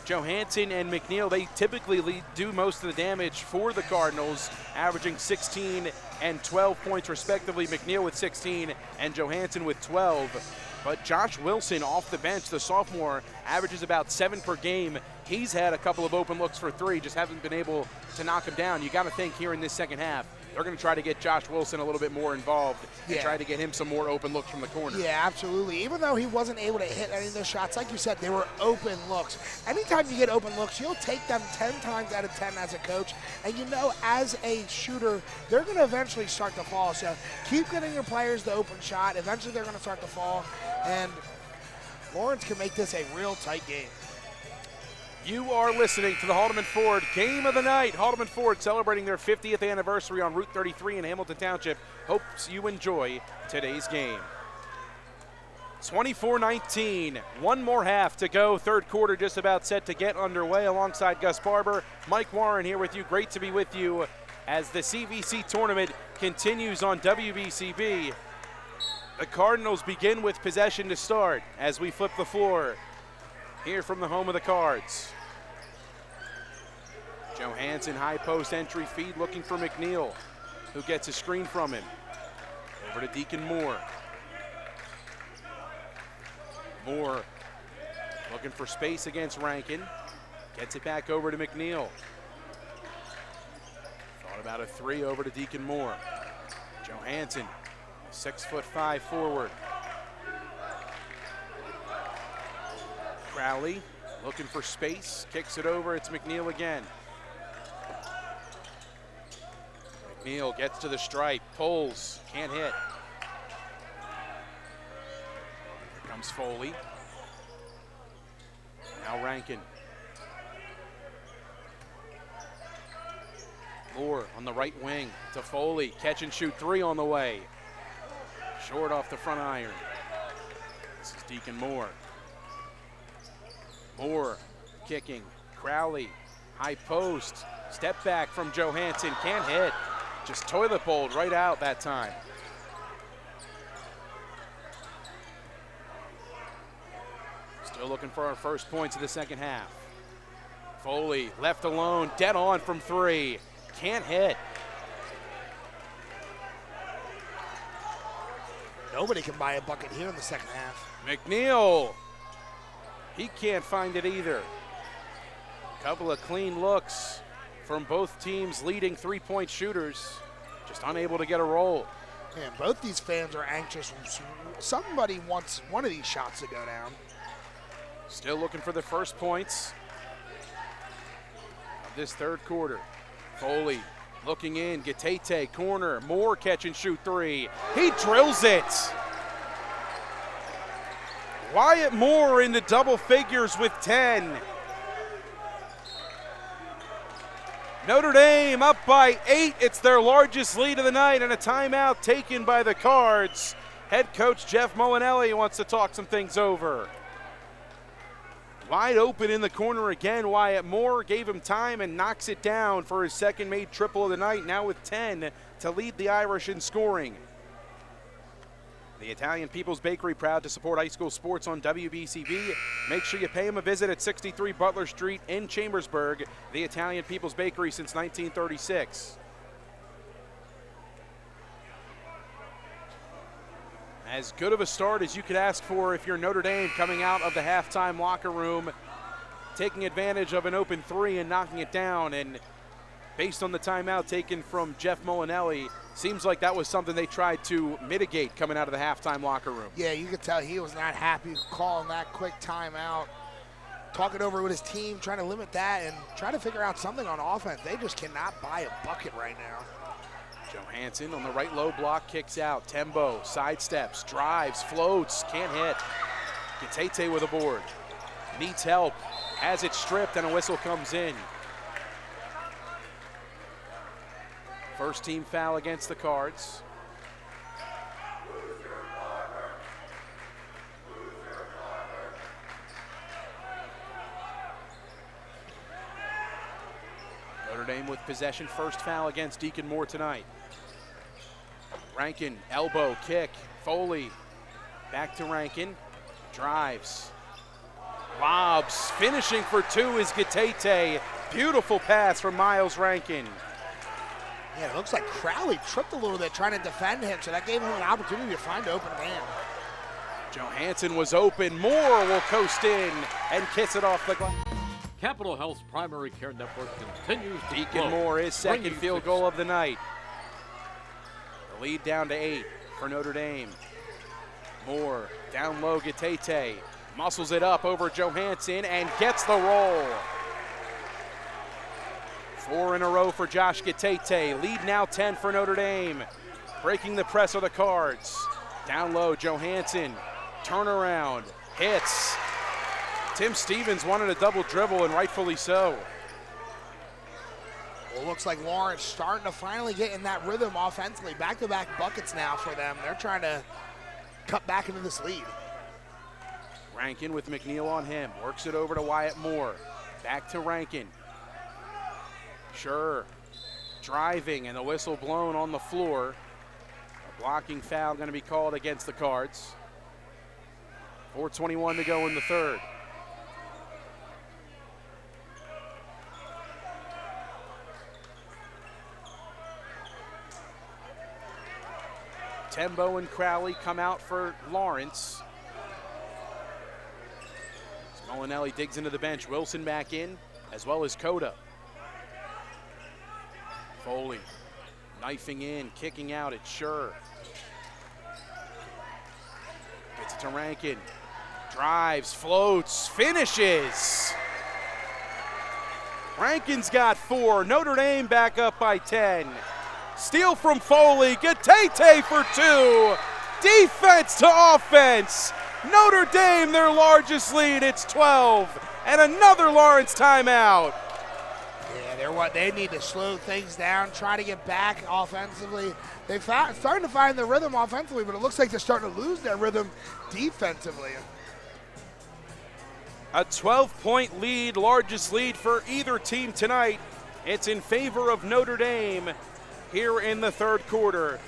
Johansson and McNeil, they typically do most of the damage for the Cardinals, averaging 16 and 12 points respectively. McNeil with 16 and Johansson with 12. But Josh Wilson off the bench, the sophomore, averages about 7 per game. He's had a couple of open looks for 3, just haven't been able to knock him down. You got to think here in this second half, they're going to try to get Josh Wilson a little bit more involved and try to get him some more open looks from the corner. Yeah, absolutely. Even though he wasn't able to hit any of those shots, like you said, they were open looks. Anytime you get open looks, you'll take them 10 times out of 10 as a coach. And you know, as a shooter, they're going to eventually start to fall. So keep getting your players the open shot. Eventually they're going to start to fall. And Lawrence can make this a real tight game. You are listening to the Haldeman Ford Game of the Night. Haldeman Ford celebrating their 50th anniversary on Route 33 in Hamilton Township. Hopes you enjoy today's game. 24-19, one more half to go. Third quarter just about set to get underway alongside Gus Barber. Mike Warren here with you. Great to be with you as the CVC tournament continues on WBCB. The Cardinals begin with possession to start as we flip the floor here from the home of the Cards. Johansson, high post entry feed, looking for McNeil, who gets a screen from him. Over to Deacon Moore. Moore looking for space against Rankin. Gets it back over to McNeil. Thought about a 3 over to Deacon Moore. Johansson, 6'5" forward. Crowley looking for space, kicks it over, it's McNeil again. McNeil gets to the stripe, pulls, can't hit. Here comes Foley. Now Rankin. Moore on the right wing to Foley, catch and shoot 3 on the way. Short off the front iron. This is Deacon Moore. Moore kicking, Crowley, high post, step back from Johansson, can't hit. Just toilet bowled right out that time. Still looking for our first points of the second half. Foley left alone, dead on from 3, can't hit. Nobody can buy a bucket here in the second half. McNeil, he can't find it either. Couple of clean looks from both teams' leading three-point shooters, just unable to get a roll. Man, both these fans are anxious. Somebody wants one of these shots to go down. Still looking for the first points of this third quarter. Foley looking in, Gatete, corner, Moore catch and shoot 3. He drills it. Wyatt Moore into double figures with 10. Notre Dame up by 8. It's their largest lead of the night, and a timeout taken by the Cards. Head coach Jeff Molinelli wants to talk some things over. Wide open in the corner again. Wyatt Moore gave him time and knocks it down for his second made triple of the night, now with 10 to lead the Irish in scoring. The Italian People's Bakery, proud to support high school sports on WBCB. Make sure you pay them a visit at 63 Butler Street in Chambersburg. The Italian People's Bakery since 1936. As good of a start as you could ask for if you're Notre Dame, coming out of the halftime locker room, taking advantage of an open three and knocking it down. And based on the timeout taken from Jeff Molinelli, seems like that was something they tried to mitigate coming out of the halftime locker room. Yeah, you could tell he was not happy calling that quick timeout, talking over with his team, trying to limit that and trying to figure out something on offense. They just cannot buy a bucket right now. Johansson on the right low block, kicks out. Tembo sidesteps, drives, floats, can't hit. Gitete with a board. Needs help, has it stripped, and a whistle comes in. First team foul against the Cards. Notre Dame with possession, first foul against Deacon Moore tonight. Rankin, elbow, kick, Foley, back to Rankin, drives, lobs, finishing for two is Gitete. Beautiful pass from Miles Rankin. Yeah, it looks like Crowley tripped a little bit trying to defend him, so that gave him an opportunity to find open man. Johansson was open. Moore will coast in and kiss it off the glass. Capital Health's primary care network continues to Deacon grow, Moore, his second bringing field goal of the night. The lead down to 8 for Notre Dame. Moore down low, Gitete muscles it up over Johansson and gets the roll. 4 in a row for Josh Gitete. Lead now 10 for Notre Dame. Breaking the press of the Cards. Down low, Johansson. Turnaround. Hits. Tim Stevens wanted a double dribble, and rightfully so. Well, it looks like Lawrence starting to finally get in that rhythm offensively. Back-to-back buckets now for them. They're trying to cut back into this lead. Rankin with McNeil on him. Works it over to Wyatt Moore. Back to Rankin. Sure, driving, and the whistle blown on the floor. A blocking foul going to be called against the Cards. 4:21 to go in the third. Tembo and Crowley come out for Lawrence. Molinelli digs into the bench. Wilson back in, as well as Coda. Foley knifing in, kicking out at Sure. Gets it to Rankin. Drives, floats, finishes. Rankin's got 4. Notre Dame back up by 10. Steal from Foley. Gitete for 2. Defense to offense. Notre Dame, their largest lead. It's 12. And another Lawrence timeout. Yeah, they need to slow things down, try to get back offensively. They're starting to find the rhythm offensively, but it looks like they're starting to lose their rhythm defensively. A 12-point lead, largest lead for either team tonight. It's in favor of Notre Dame here in the third quarter.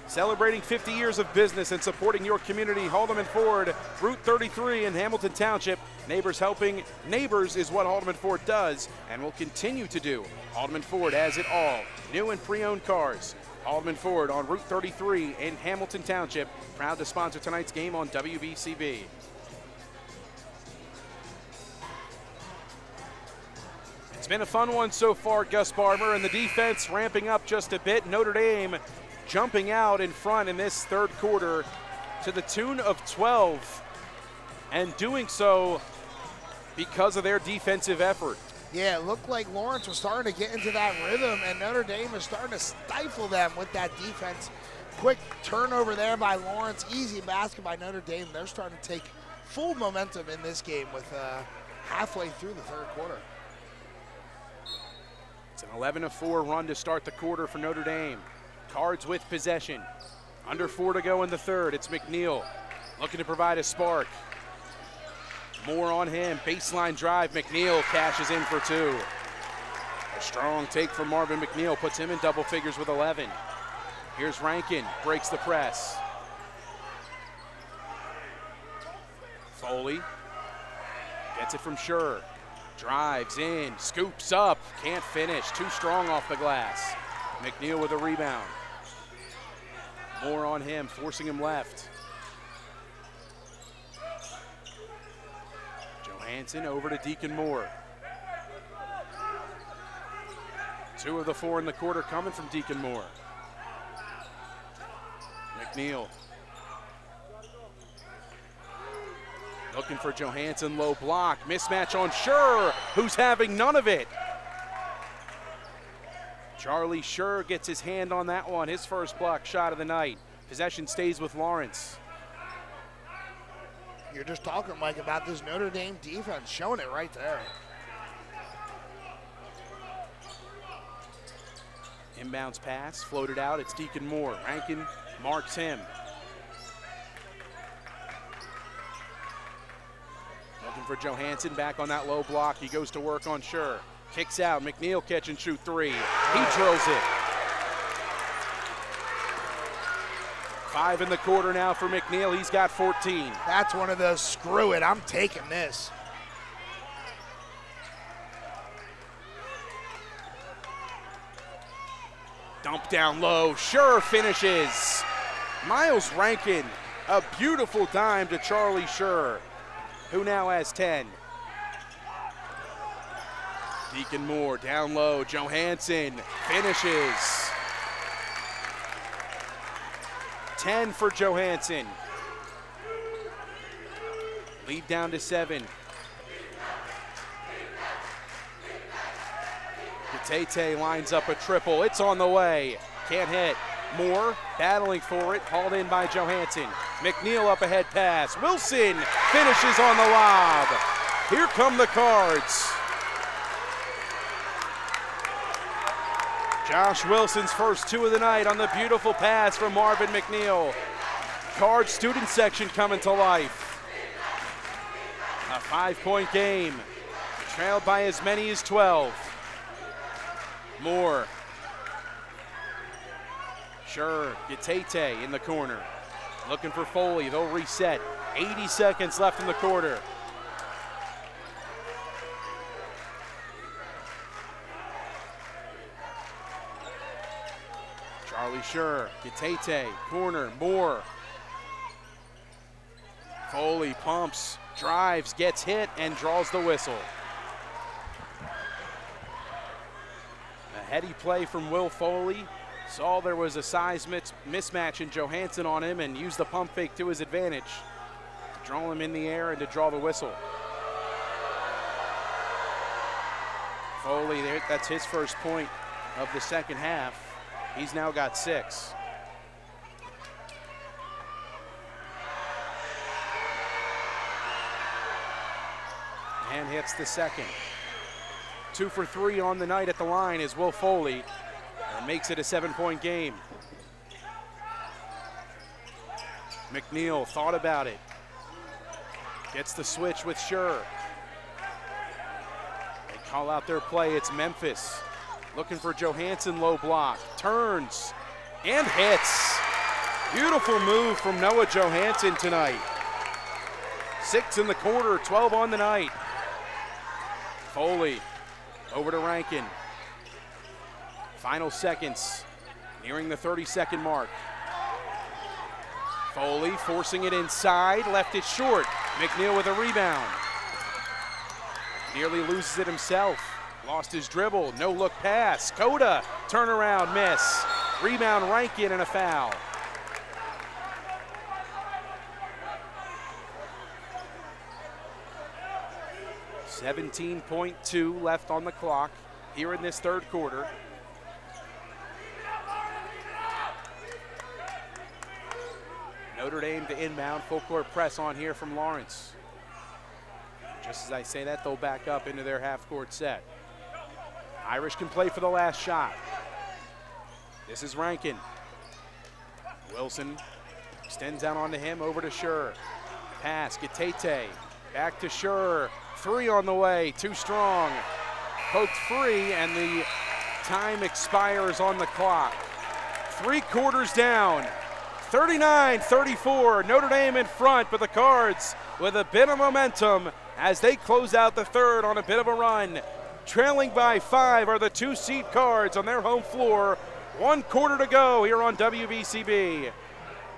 Celebrating 50 years of business and supporting your community, Haldeman Ford, Route 33 in Hamilton Township. Neighbors helping neighbors is what Haldeman Ford does and will continue to do. Haldeman Ford has it all. New and pre-owned cars. Haldeman Ford on Route 33 in Hamilton Township. Proud to sponsor tonight's game on WBCB. It's been a fun one so far, Gus Barber, and the defense ramping up just a bit. Notre Dame jumping out in front in this third quarter to the tune of 12, and doing so because of their defensive effort. Yeah, it looked like Lawrence was starting to get into that rhythm, and Notre Dame is starting to stifle them with that defense. Quick turnover there by Lawrence, easy basket by Notre Dame. They're starting to take full momentum in this game with halfway through the third quarter. It's an 11-4 run to start the quarter for Notre Dame. Cards with possession. Under 4 to go in the third. It's McNeil looking to provide a spark. More on him. Baseline drive. McNeil cashes in for 2. A strong take from Marvin McNeil puts him in double figures with 11. Here's Rankin. Breaks the press. Foley gets it from Schur. Drives in. Scoops up. Can't finish. Too strong off the glass. McNeil with a rebound. More on him, forcing him left. Johansson over to Deacon Moore. 2 of the 4 in the quarter coming from Deacon Moore. McNeil. Looking for Johansson, low block. Mismatch on Schur, who's having none of it. Charlie Schur gets his hand on that one, his first block shot of the night. Possession stays with Lawrence. You're just talking, Mike, about this Notre Dame defense, showing it right there. Inbounds pass, floated out, it's Deacon Moore. Rankin marks him. Looking for Johansson, back on that low block. He goes to work on Schur. Kicks out, McNeil catch and shoot 3. He drills it. 5 in the quarter now for McNeil, he's got 14. That's one of those, screw it, I'm taking this. Dump down low, Schur finishes. Miles Rankin, a beautiful dime to Charlie Schur, who now has 10. Deacon Moore down low, Johansson finishes. 10 for Johansson. Lead down to 7. Tate lines up a triple. It's on the way. Can't hit. Moore battling for it. Hauled in by Johansson. McNeil up ahead pass. Wilson finishes on the lob. Here come the Cards. Josh Wilson's first 2 of the night on the beautiful pass from Marvin McNeil. Cards student section coming to life. A 5-point game. Trailed by as many as 12. Moore. Schur, Tate in the corner. Looking for Foley, they'll reset. 80 seconds left in the quarter. Charlie Schur, Tate, corner, Moore. Foley pumps, drives, gets hit, and draws the whistle. A heady play from Will Foley. Saw there was a size mismatch in Johansson on him and used the pump fake to his advantage. To draw him in the air and to draw the whistle. Foley, that's his first point of the second half. He's now got 6. And hits the second. 2 for 3 on the night at the line is Will Foley, and makes it a 7-point game. McNeil thought about it. Gets the switch with Schur. They call out their play, it's Memphis. Looking for Johansson, low block. Turns and hits. Beautiful move from Noah Johansson tonight. 6 in the quarter, 12 on the night. Foley over to Rankin. Final seconds, nearing the 30-second mark. Foley forcing it inside, left it short. McNeil with a rebound. Nearly loses it himself. Lost his dribble, no look pass. Coda, turnaround miss. Rebound Rankin and a foul. .2 left on the clock here in this third quarter. Notre Dame to inbound, full court press on here from Lawrence. Just as I say that, they'll back up into their half court set. Irish can play for the last shot. This is Rankin. Wilson extends out onto him, over to Schur. Pass, Gatete, back to Schur. 3 on the way, too strong. Poked free, and the time expires on the clock. 3 quarters down, 39-34. Notre Dame in front, but the Cards with a bit of momentum as they close out the third on a bit of a run. Trailing by 5 are the 2-seed Cards on their home floor. 1 quarter to go here on WBCB.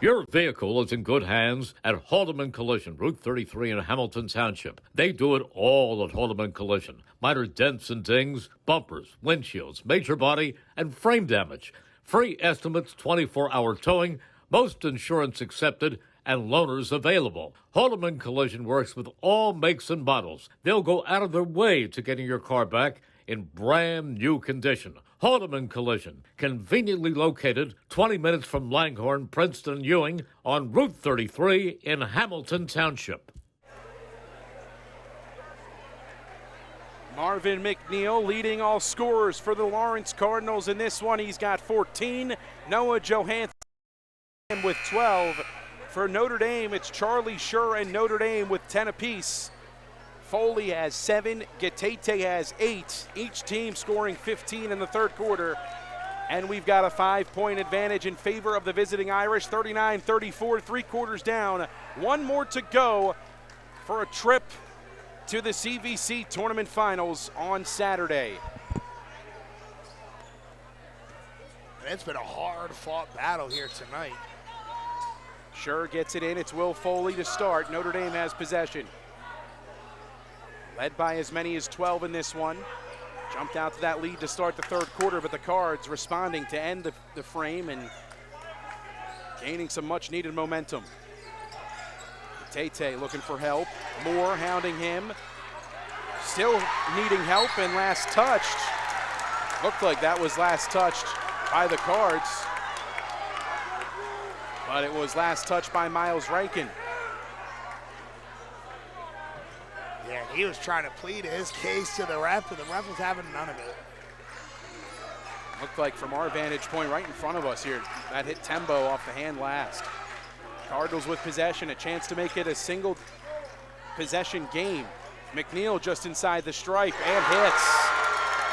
Your vehicle is in good hands at Haldeman Collision, Route 33 in Hamilton Township. They do it all at Haldeman Collision. Minor dents and dings, bumpers, windshields, major body, and frame damage. Free estimates, 24-hour towing, most insurance accepted, and loaners available. Haldeman Collision works with all makes and models. They'll go out of their way to getting your car back in brand new condition. Haldeman Collision, conveniently located 20 minutes from Langhorne, Princeton, and Ewing on Route 33 in Hamilton Township. Marvin McNeil leading all scorers for the Lawrence Cardinals in this one. He's got 14. Noah Johansson with 12. For Notre Dame, it's Charlie Schur and Notre Dame with 10 apiece. Foley has 7, Gatete has 8, each team scoring 15 in the third quarter. And we've got a 5-point advantage in favor of the visiting Irish, 39-34, 3 quarters down. 1 more to go for a trip to the CVC Tournament Finals on Saturday. And it's been a hard-fought battle here tonight. Schur gets it in, it's Will Foley to start. Notre Dame has possession. Led by as many as 12 in this one. Jumped out to that lead to start the third quarter, but the Cards responding to end the frame and gaining some much-needed momentum. Tate looking for help. Moore hounding him. Still needing help, and last touched. Looked like that was last touched by the Cards, but it was last touched by Miles Rankin. Yeah, he was trying to plead his case to the ref, but the ref was having none of it. Looked like from our vantage point right in front of us here, that hit Tembo off the hand last. Cardinals with possession, a chance to make it a single possession game. McNeil just inside the stripe and hits.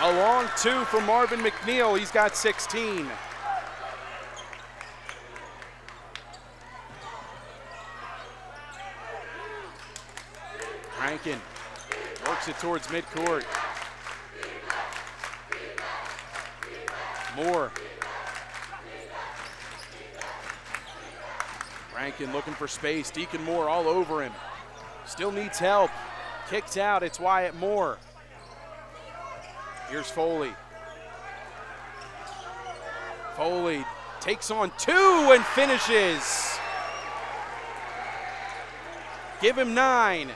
A long 2 for Marvin McNeil, he's got 16. Rankin works it towards midcourt. Moore. Rankin looking for space. Deacon Moore all over him. Still needs help. Kicked out. It's Wyatt Moore. Here's Foley. Foley takes on 2 and finishes. Give him 9.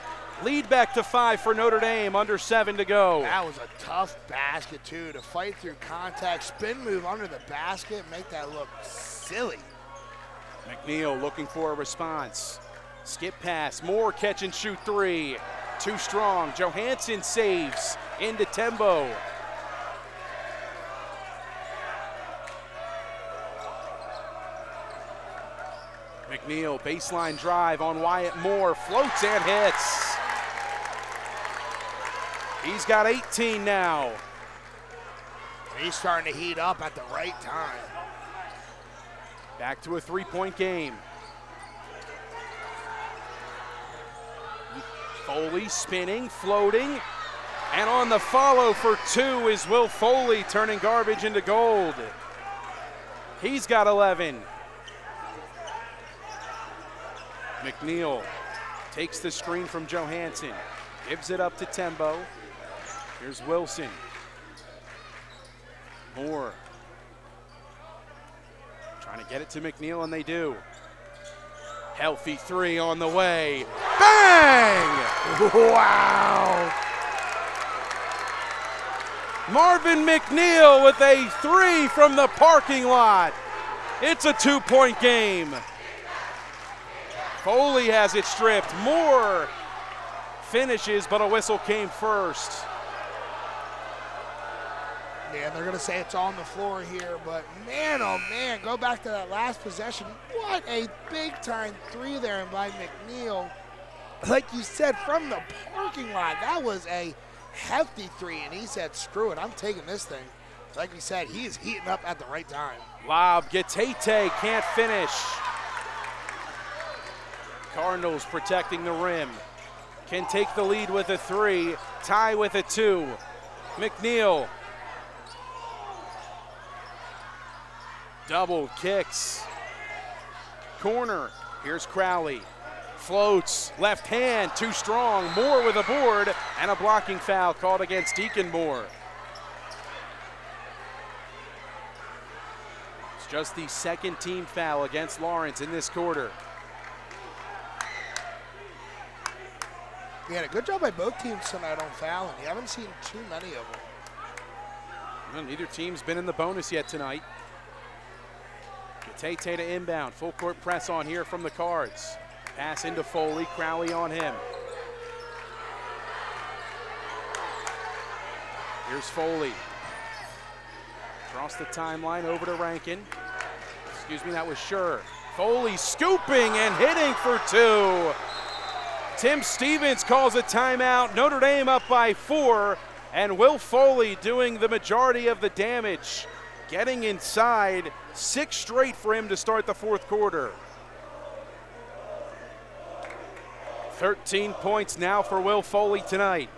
Lead back to 5 for Notre Dame, under 7 to go. That was a tough basket, too, to fight through contact, spin move under the basket, make that look silly. McNeil looking for a response. Skip pass, Moore catch and shoot 3. Too strong, Johansson saves into Tembo. McNeil, baseline drive on Wyatt Moore, floats and hits. He's got 18 now. He's starting to heat up at the right time. Back to a 3-point game. Foley spinning, floating, and on the follow for 2 is Will Foley, turning garbage into gold. He's got 11. McNeil takes the screen from Johansson, gives it up to Tembo. Here's Wilson. Moore. Trying to get it to McNeil, and they do. Healthy 3 on the way. Bang! Wow! Marvin McNeil with a 3 from the parking lot. It's a 2-point game. Foley has it stripped. Moore finishes, but a whistle came first. Yeah, they're going to say it's on the floor here, but man, oh man, go back to that last possession. What a big-time three there by McNeil. Like you said, from the parking lot, that was a hefty three, and he said, screw it, I'm taking this thing. Like we said, he is heating up at the right time. Lob, Gatete can't finish. Cardinals protecting the rim. Can take the lead with a three, tie with a two. McNeil. Double kicks. Corner, here's Crowley. Floats, left hand, too strong. Moore with a board, and a blocking foul called against Deacon Moore. It's just the second team foul against Lawrence in this quarter. Yeah, a good job by both teams tonight on fouling. You haven't seen too many of them. Well, neither team's been in the bonus yet tonight. Gatete to inbound, full court press on here from the Cards. Pass into Foley, Crowley on him. Here's Foley. Across the timeline, over to Rankin. Excuse me, that was Schur. Foley scooping and hitting for two. Tim Stevens calls a timeout. Notre Dame up by 4, and Will Foley doing the majority of the damage. Getting inside, 6 straight for him to start the fourth quarter. 13 points now for Will Foley tonight.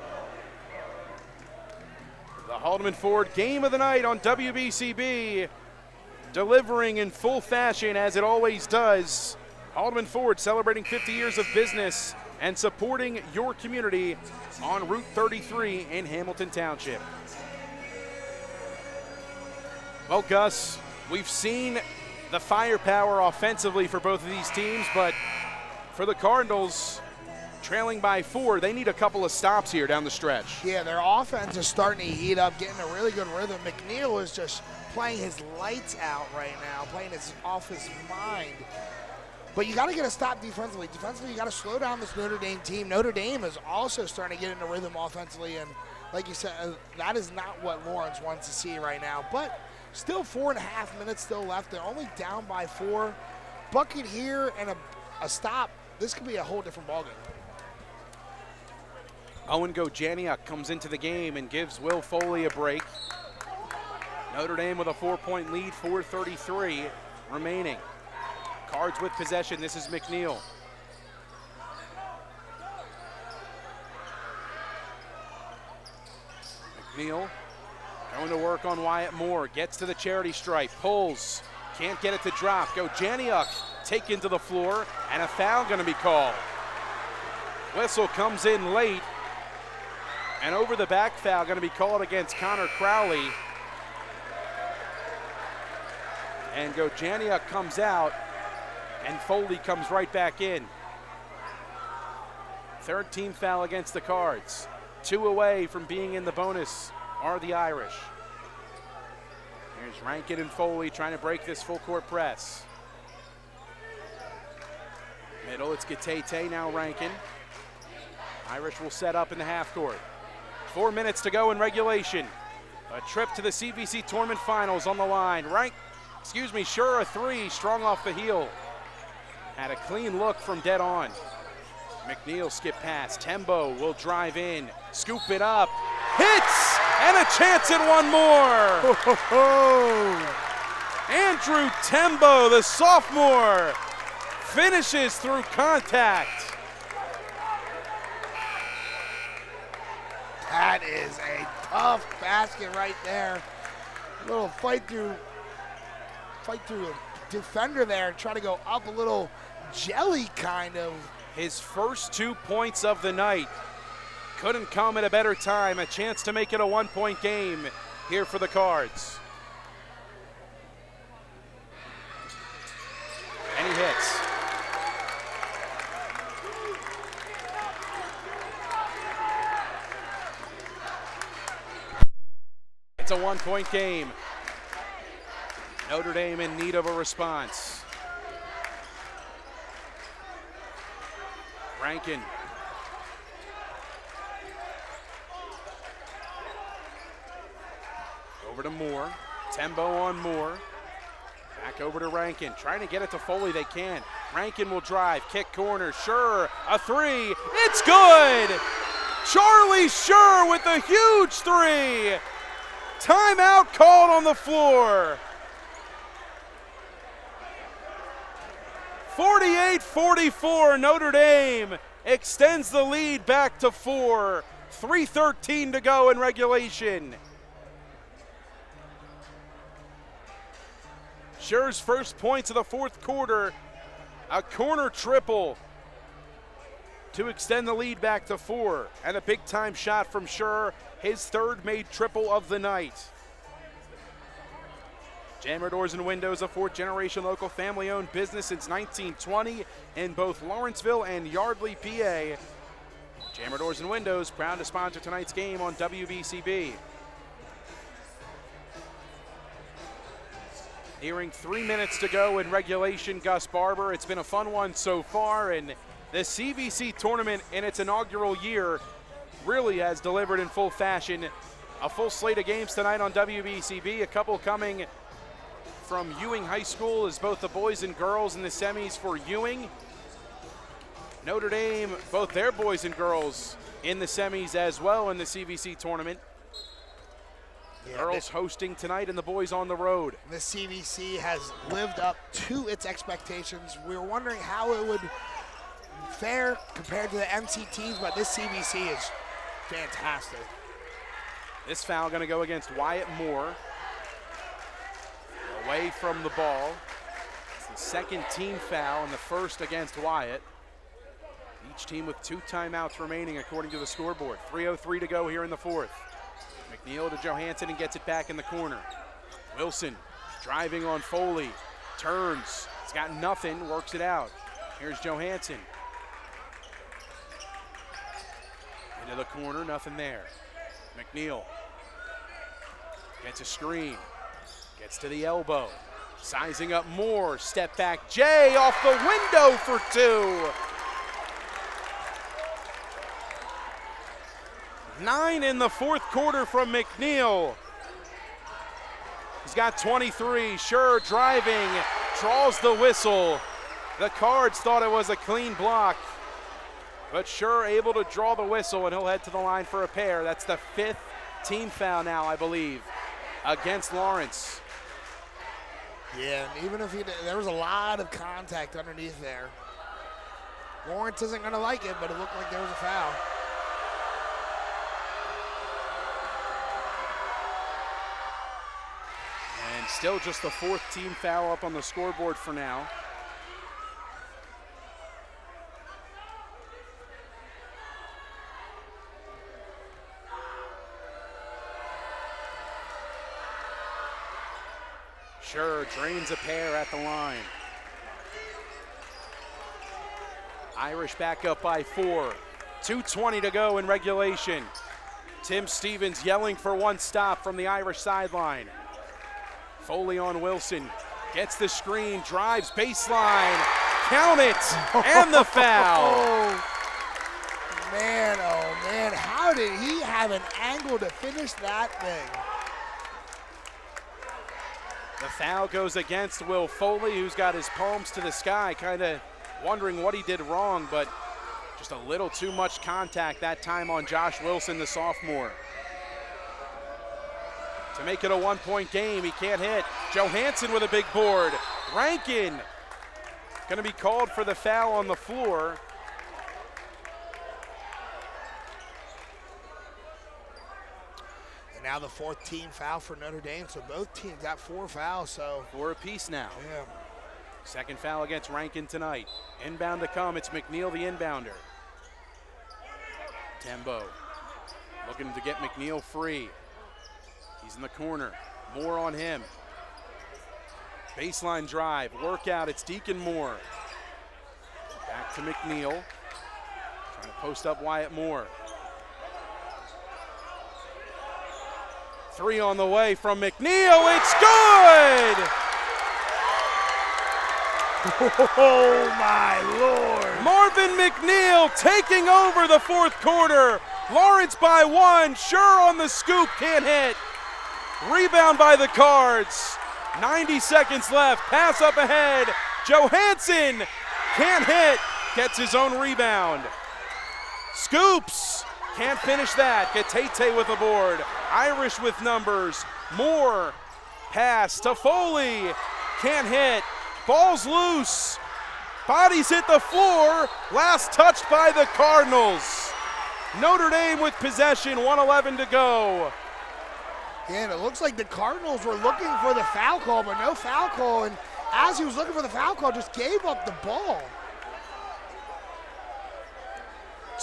The Haldeman Ford game of the night on WBCB, delivering in full fashion as it always does. Haldeman Ford celebrating 50 years of business and supporting your community on Route 33 in Hamilton Township. Well, Gus, we've seen the firepower offensively for both of these teams, but for the Cardinals, trailing by 4, they need a couple of stops here down the stretch. Yeah, their offense is starting to heat up, getting a really good rhythm. McNeil is just playing his lights out right now, playing off his mind. But you got to get a stop defensively. Defensively, you got to slow down this Notre Dame team. Notre Dame is also starting to get into rhythm offensively, and like you said, that is not what Lawrence wants to see right now. But still 4.5 minutes still left. They're only down by 4. Bucket here and a stop. This could be a whole different ballgame. Owen Gojaniuk comes into the game and gives Will Foley a break. Notre Dame with a 4-point lead, 4:33 remaining. Cards with possession, this is McNeil. McNeil going to work on Wyatt Moore, gets to the charity stripe, pulls, can't get it to drop. Gojaniuk taken to the floor, and a foul going to be called. Whistle comes in late, and over the back foul going to be called against Connor Crowley. And Gojaniuk comes out, and Foley comes right back in. Third team foul against the Cards. 2 away from being in the bonus are the Irish. Here's Rankin and Foley trying to break this full court press. Middle, it's Gatete, now Rankin. Irish will set up in the half court. 4 minutes to go in regulation. A trip to the CVC Tournament Finals on the line. Schur a 3, strong off the heel. Had a clean look from dead on. McNeil skip pass. Tembo will drive in, scoop it up, hits, and a chance at one more. Andrew Tembo, the sophomore, finishes through contact. That is a tough basket right there. A little fight through a defender there, try to go up a little jelly kind of. His first 2 points of the night couldn't come at a better time. A chance to make it a 1-point game here for the Cards. And he hits. It's a 1-point game. Notre Dame in need of a response. Rankin. Over to Moore. Tembo on Moore. Back over to Rankin. Trying to get it to Foley. They can. Rankin will drive. Kick corner. Sure. A three. It's good. Charlie Sure with a huge three. Timeout called on the floor. 48-44. Notre Dame extends the lead back to 4. 3:13 to go in regulation. Sure's first points of the fourth quarter, a corner triple to extend the lead back to 4, and a big-time shot from Sure, his third made triple of the night. Jammer Doors and Windows, a fourth-generation local family-owned business since 1920 in both Lawrenceville and Yardley, PA. Jammer Doors and Windows, proud to sponsor tonight's game on WBCB. Nearing 3 minutes to go in regulation, Gus Barber. It's been a fun one so far, and the CVC tournament in its inaugural year really has delivered in full fashion. A full slate of games tonight on WBCB, a couple coming from Ewing High School as both the boys and girls in the semis for Ewing. Notre Dame, both their boys and girls in the semis as well in the CVC tournament. Yeah, girls hosting tonight and the boys on the road. The CVC has lived up to its expectations. We were wondering how it would fare compared to the MCTs, but this CVC is fantastic. This foul going to go against Wyatt Moore. Away from the ball. It's the second team foul and the first against Wyatt. Each team with 2 timeouts remaining according to the scoreboard. 3:03 to go here in the fourth. McNeil to Johansson and gets it back in the corner. Wilson driving on Foley. Turns. It's got nothing. Works it out. Here's Johansson. Into the corner. Nothing there. McNeil gets a screen. Gets to the elbow. Sizing up Moore. Step back. Jay off the window for 2. 9 in the fourth quarter from McNeil. He's got 23. Sure driving, draws the whistle. The Cards thought it was a clean block, but Sure able to draw the whistle, and he'll head to the line for a pair. That's the 5th team foul now, I believe, against Lawrence. Yeah, and even if there was a lot of contact underneath there. Lawrence isn't going to like it, but it looked like there was a foul. And still just the 4th team foul up on the scoreboard for now. Sure drains a pair at the line. Irish back up by 4. 2:20 to go in regulation. Tim Stevens yelling for one stop from the Irish sideline. Foley on Wilson. Gets the screen, drives baseline. Count it, and the foul. Oh, man, how did he have an angle to finish that thing? The foul goes against Will Foley, who's got his palms to the sky, kind of wondering what he did wrong, but just a little too much contact that time on Josh Wilson, the sophomore. To make it a 1-point game, he can't hit. Johansson with a big board. Rankin going to be called for the foul on the floor. Now the 4th team foul for Notre Dame, so both teams got 4 fouls. So 4 apiece now. Yeah. Second foul against Rankin tonight. Inbound to come, it's McNeil the inbounder. Tembo looking to get McNeil free. He's in the corner, Moore on him. Baseline drive, workout, it's Deacon Moore. Back to McNeil, trying to post up Wyatt Moore. 3 on the way from McNeil, it's good! Oh my Lord. Marvin McNeil taking over the 4th quarter. Lawrence by 1, Sure on the scoop, can't hit. Rebound by the Cards. 90 seconds left. Pass up ahead. Johansson can't hit. Gets his own rebound. Scoops. Can't finish that. Gatete with the board. Irish with numbers. Moore. Pass to Foley. Can't hit. Ball's loose. Bodies hit the floor. Last touched by the Cardinals. Notre Dame with possession. 1:11 to go. Yeah, and it looks like the Cardinals were looking for the foul call, but no foul call. And as he was looking for the foul call, just gave up the ball.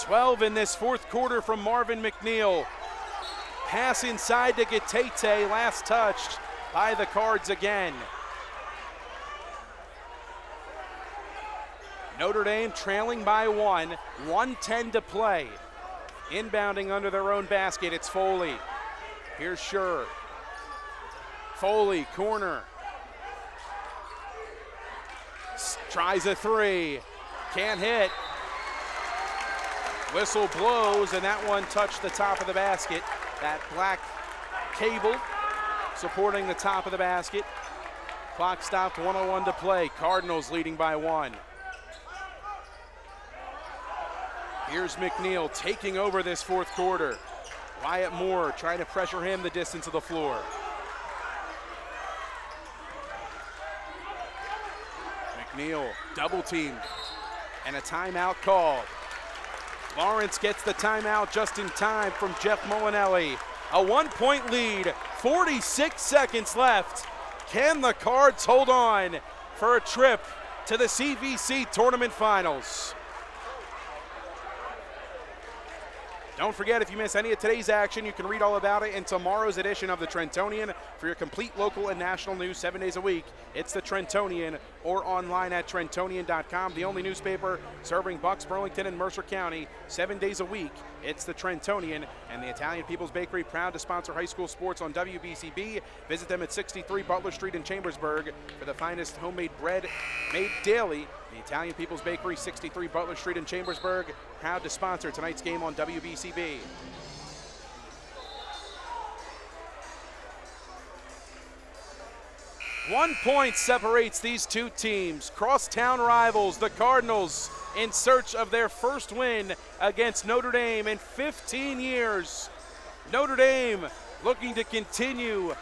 12 in this fourth quarter from Marvin McNeil. Pass inside to Gatete, last touched by the Cards again. Notre Dame trailing by 1, 1:10 to play. Inbounding under their own basket, it's Foley. Here's Schur. Foley, corner. Tries a three, can't hit. Whistle blows, and that one touched the top of the basket. That black cable supporting the top of the basket. Clock stopped, 1:01 to play. Cardinals leading by 1. Here's McNeil taking over this fourth quarter. Wyatt Moore trying to pressure him the distance of the floor. McNeil double teamed and a timeout called. Lawrence gets the timeout just in time from Jeff Molinelli. A 1-point lead, 46 seconds left. Can the Cards hold on for a trip to the CVC Tournament Finals? Don't forget, if you miss any of today's action, you can read all about it in tomorrow's edition of the Trentonian. For your complete local and national news 7 days a week, it's the Trentonian, or online at Trentonian.com, the only newspaper serving Bucks, Burlington, and Mercer County 7 days a week. It's the Trentonian, and the Italian People's Bakery, proud to sponsor high school sports on WBCB. Visit them at 63 Butler Street in Chambersburg for the finest homemade bread made daily. The Italian People's Bakery, 63 Butler Street in Chambersburg, proud to sponsor tonight's game on WBCB. One point separates these two teams. Crosstown rivals, the Cardinals, in search of their first win against Notre Dame in 15 years. Notre Dame looking to continue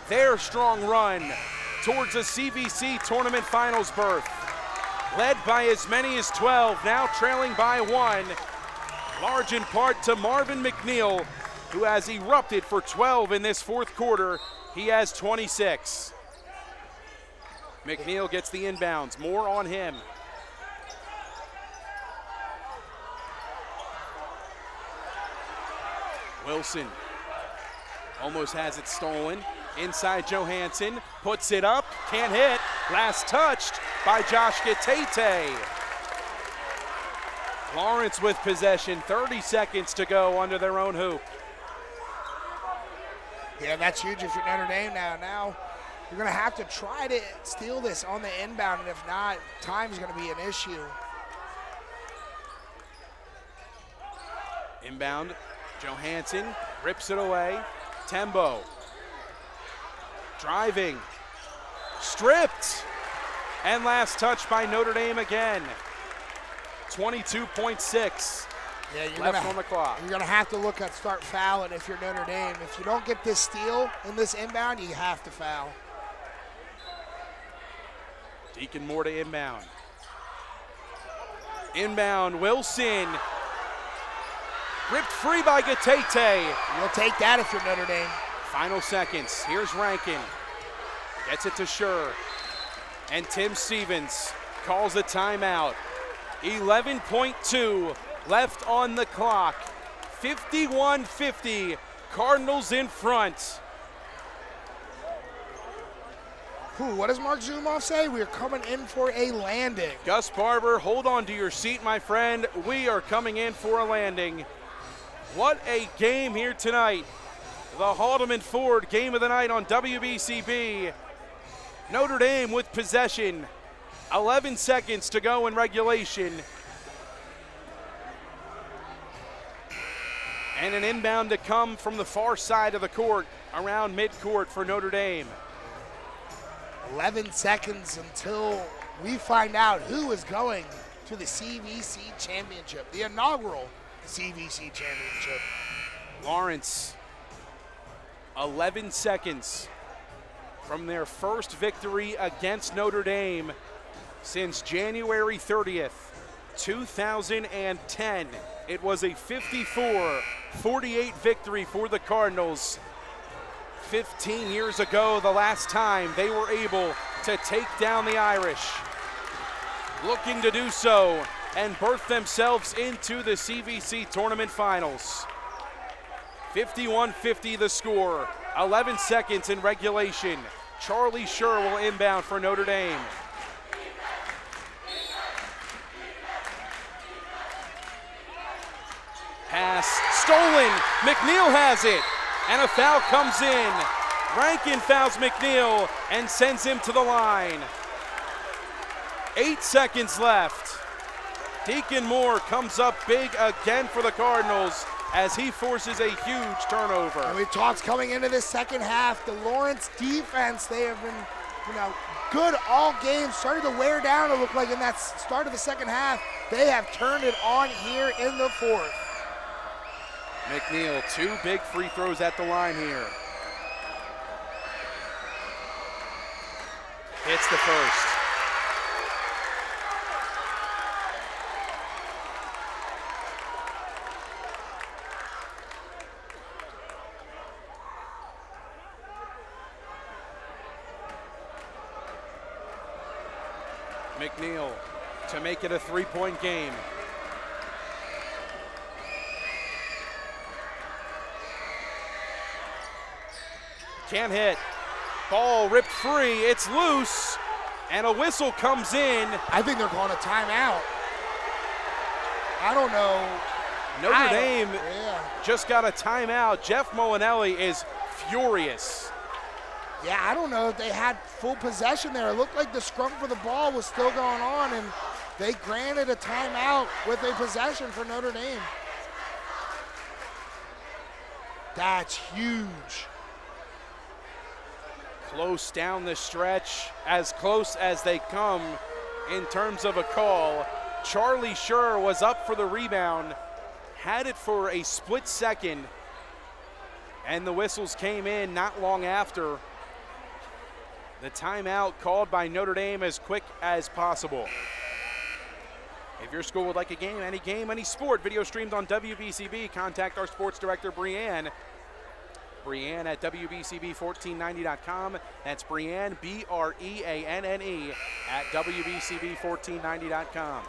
their strong run towards a CVC Tournament Finals berth. Led by as many as 12, now trailing by 1. Large in part to Marvin McNeil, who has erupted for 12 in this fourth quarter. He has 26. McNeil gets the inbounds, more on him. Wilson almost has it stolen. Inside Johansson, puts it up, can't hit. Last touched by Josh Gatete. Lawrence with possession, 30 seconds to go under their own hoop. Yeah, that's huge if you're Notre Dame now. Now you're going to have to try to steal this on the inbound, and if not, time's going to be an issue. Inbound, Johansson rips it away. Tembo driving, stripped, and last touch by Notre Dame again. 22.6 left on the clock. You're going to have to look at start fouling if you're Notre Dame. If you don't get this steal in this inbound, you have to foul. Deacon Moore to inbound. Inbound, Wilson. Ripped free by Gatete. You'll take that if you're Notre Dame. Final seconds. Here's Rankin. Gets it to Schur. And Tim Stevens calls a timeout. 11.2 left on the clock. 51-50. Cardinals in front. What does Mark Zumoff say? We're coming in for a landing. Gus Barber, hold on to your seat, my friend. We are coming in for a landing. What a game here tonight. The Haldeman Ford game of the night on WBCB. Notre Dame with possession. 11 seconds to go in regulation. And an inbound to come from the far side of the court. around midcourt for Notre Dame. 11 seconds until we find out who is going to the CVC Championship, the inaugural CVC Championship. Lawrence, 11 seconds from their first victory against Notre Dame since January 30th, 2010. It was a 54-48 victory for the Cardinals. 15 years ago, the last time they were able to take down the Irish. Looking to do so and birth themselves into the CVC Tournament Finals. 51-50 the score, 11 seconds in regulation. Charlie Scher will inbound for Notre Dame. Pass stolen, McNeil has it, and a foul comes in. Rankin fouls McNeil and sends him to the line. 8 seconds left. Deacon Moore comes up big again for the Cardinals as he forces a huge turnover. And we talked coming into this second half, the Lawrence defense, they have been good all game, started to wear down, it looked like in that start of the second half. They have turned it on here in the fourth. McNeil, 2 big free throws at the line here. Hits the first. McNeil to make it a 3-point game. Can't hit. Ball ripped free. It's loose. And a whistle comes in. I think they're calling a timeout. I don't know. Notre Dame just got a timeout. Jeff Molinelli is furious. Yeah, I don't know if they had full possession there. It looked like the scrum for the ball was still going on, and they granted a timeout with a possession for Notre Dame. That's huge. Close down the stretch, as close as they come in terms of a call. Charlie Scher was up for the rebound, had it for a split second, and the whistles came in not long after. The timeout called by Notre Dame as quick as possible. If your school would like a game, any sport, video streamed on WBCB, contact our sports director, Brianne. Brianne at WBCB1490.com. That's Brianne, B-R-E-A-N-N-E, at WBCB1490.com.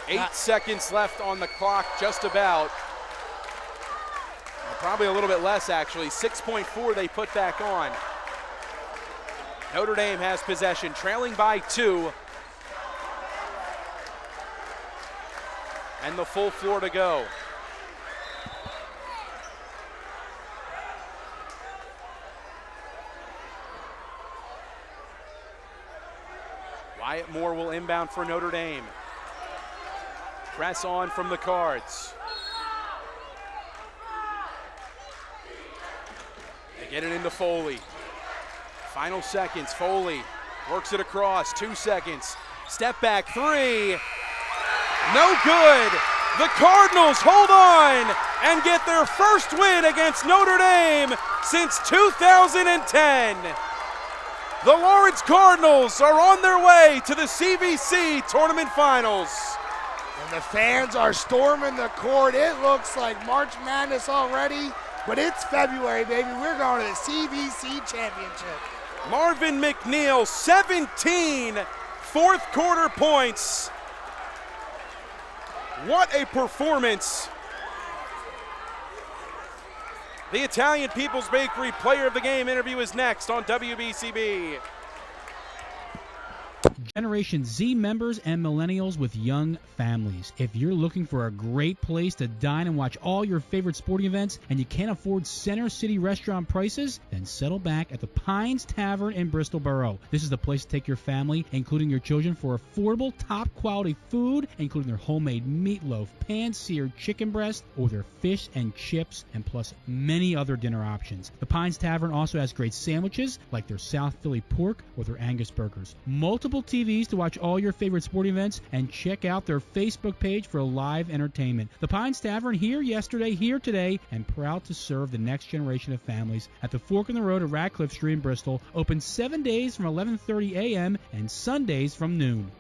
8 seconds left on the clock, just about. Probably a little bit less, actually. 6.4 they put back on. Notre Dame has possession, trailing by 2. And the full floor to go. Wyatt Moore will inbound for Notre Dame. Press on from the Cards. They get it into Foley. Final seconds, Foley works it across, 2 seconds. Step back, 3. No good. The Cardinals hold on and get their first win against Notre Dame since 2010. The Lawrence Cardinals are on their way to the CVC Tournament Finals. And the fans are storming the court. It looks like March Madness already, but it's February, baby. We're going to the CVC Championship. Marvin McNeil, 17 fourth quarter points. What a performance. The Italian People's Bakery Player of the Game interview is next on WBCB. Generation Z members and millennials with young families. If you're looking for a great place to dine and watch all your favorite sporting events and you can't afford Center City restaurant prices, then settle back at the Pines Tavern in Bristol Borough. This is the place to take your family, including your children, for affordable, top-quality food, including their homemade meatloaf, pan-seared chicken breast, or their fish and chips, and plus many other dinner options. The Pines Tavern also has great sandwiches, like their South Philly pork or their Angus burgers. Multiple TVs to watch all your favorite sporting events, and check out their Facebook page for live entertainment. The Pines Tavern, here yesterday, here today, and proud to serve the next generation of families at the fork in the road at Radcliffe Street in Bristol. Open 7 days from 11:30 a.m. and Sundays from noon.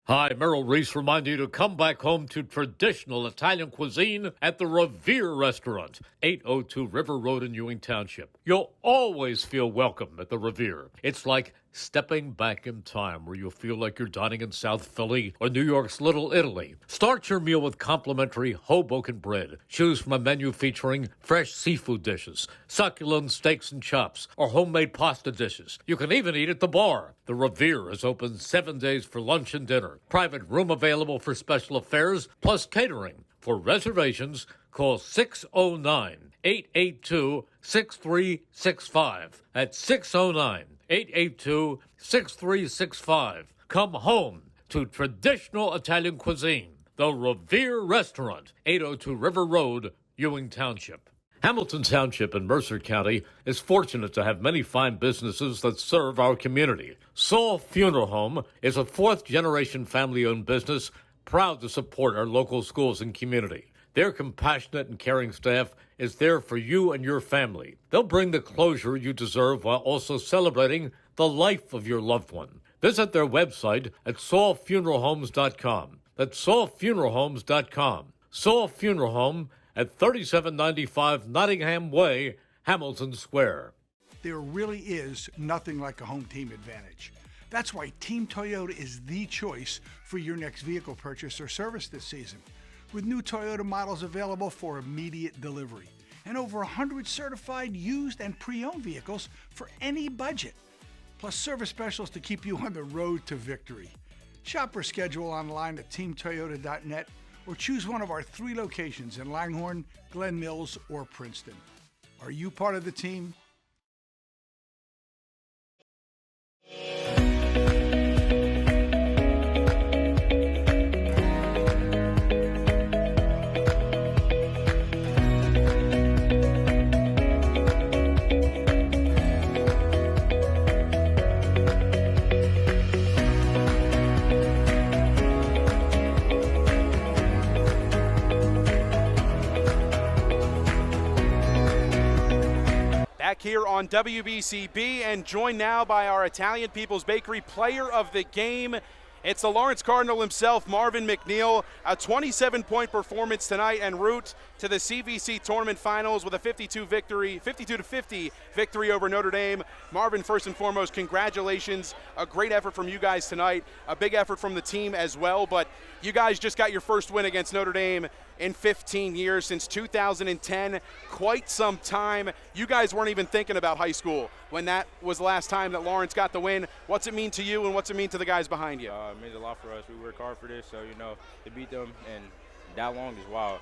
Hi, Merrill Reese reminding you to come back home to traditional Italian cuisine at the Revere Restaurant, 802 River Road in Ewing Township. You'll always feel welcome at the Revere. It's like stepping back in time where you'll feel like you're dining in South Philly or New York's Little Italy. Start your meal with complimentary Hoboken bread. Choose from a menu featuring fresh seafood dishes, succulent steaks and chops, or homemade pasta dishes. You can even eat at the bar. The Revere is open 7 days for lunch and dinner. Private room available for special affairs, plus catering. For reservations, call 609-882-6365. That's 609-882-6365. Come home to traditional Italian cuisine. The Revere Restaurant, 802 River Road, Ewing Township. Hamilton Township in Mercer County is fortunate to have many fine businesses that serve our community. Saul Funeral Home is a fourth-generation family-owned business proud to support our local schools and community. Their compassionate and caring staff is there for you and your family. They'll bring the closure you deserve while also celebrating the life of your loved one. Visit their website at saulfuneralhomes.com. That's saulfuneralhomes.com. Saul Funeral Home at 3795 Nottingham Way, Hamilton Square. There really is nothing like a home team advantage. That's why Team Toyota is the choice for your next vehicle purchase or service this season. With new Toyota models available for immediate delivery and over 100 certified used and pre-owned vehicles for any budget, plus service specials to keep you on the road to victory. Shop or schedule online at teamtoyota.net or choose one of our 3 locations in Langhorne, Glen Mills, or Princeton. Are you part of the team? Back here on WBCB and joined now by our Italian People's Bakery player of the game. It's the Lawrence Cardinal himself, Marvin McNeil. A 27-point performance tonight en route to the CVC tournament finals with a 52-50 victory over Notre Dame. Marvin, first and foremost, congratulations. A great effort from you guys tonight. A big effort from the team as well. But you guys just got your first win against Notre Dame in 15 years, since 2010, quite some time. You guys weren't even thinking about high school when that was the last time that Lawrence got the win. What's it mean to you and what's it mean to the guys behind you? It means a lot for us. We work hard for this, so, to beat them and that long is wild.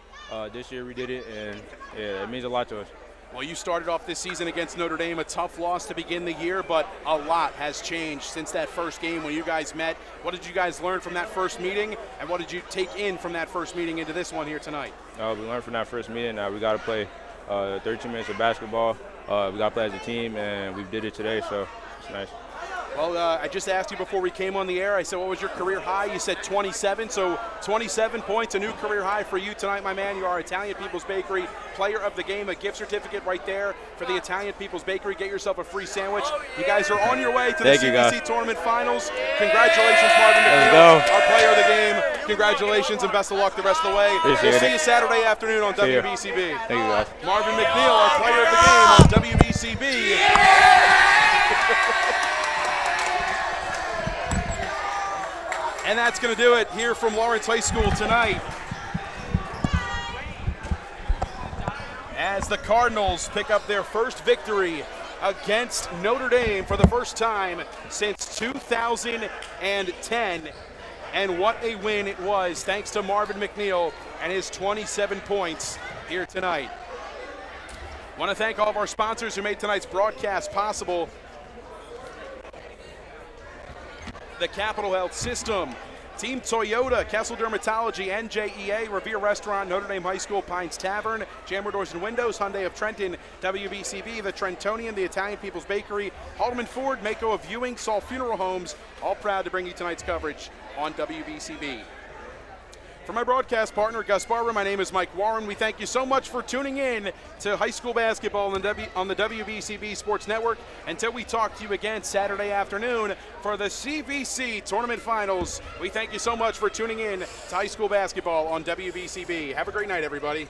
This year we did it, and yeah, it means a lot to us. Well, you started off this season against Notre Dame, a tough loss to begin the year, but a lot has changed since that first game when you guys met. What did you guys learn from that first meeting, and what did you take in from that first meeting into this one here tonight? We learned from that first meeting that we got to play 13 minutes of basketball. We got to play as a team, and we did it today, so it's nice. Well, I just asked you before we came on the air. I said, what was your career high? You said 27, so 27 points, a new career high for you tonight, my man. You are Italian People's Bakery player of the game, a gift certificate right there for the Italian People's Bakery. Get yourself a free sandwich. You guys are on your way to the CVC Tournament Finals. Congratulations, Marvin McNeil, our player of the game. Congratulations and best of luck the rest of the way. We'll see you Saturday afternoon on WBCB. Thank you, guys. Marvin McNeil, our player of the game on WBCB. And that's going to do it here from Lawrence High School tonight, as the Cardinals pick up their first victory against Notre Dame for the first time since 2010. And what a win it was, thanks to Marvin McNeil and his 27 points here tonight. I want to thank all of our sponsors who made tonight's broadcast possible. The Capital Health System, Team Toyota, Kessel Dermatology, NJEA, Revere Restaurant, Notre Dame High School, Pines Tavern, Jammer Doors and Windows, Hyundai of Trenton, WBCB, the Trentonian, the Italian People's Bakery, Haldeman Ford, Mako of Viewing, Saul Funeral Homes, all proud to bring you tonight's coverage on WBCB. For my broadcast partner, Gus Barber, my name is Mike Warren. We thank you so much for tuning in to high school basketball on the WBCB Sports Network. Until we talk to you again Saturday afternoon for the CVC Tournament Finals, we thank you so much for tuning in to high school basketball on WBCB. Have a great night, everybody.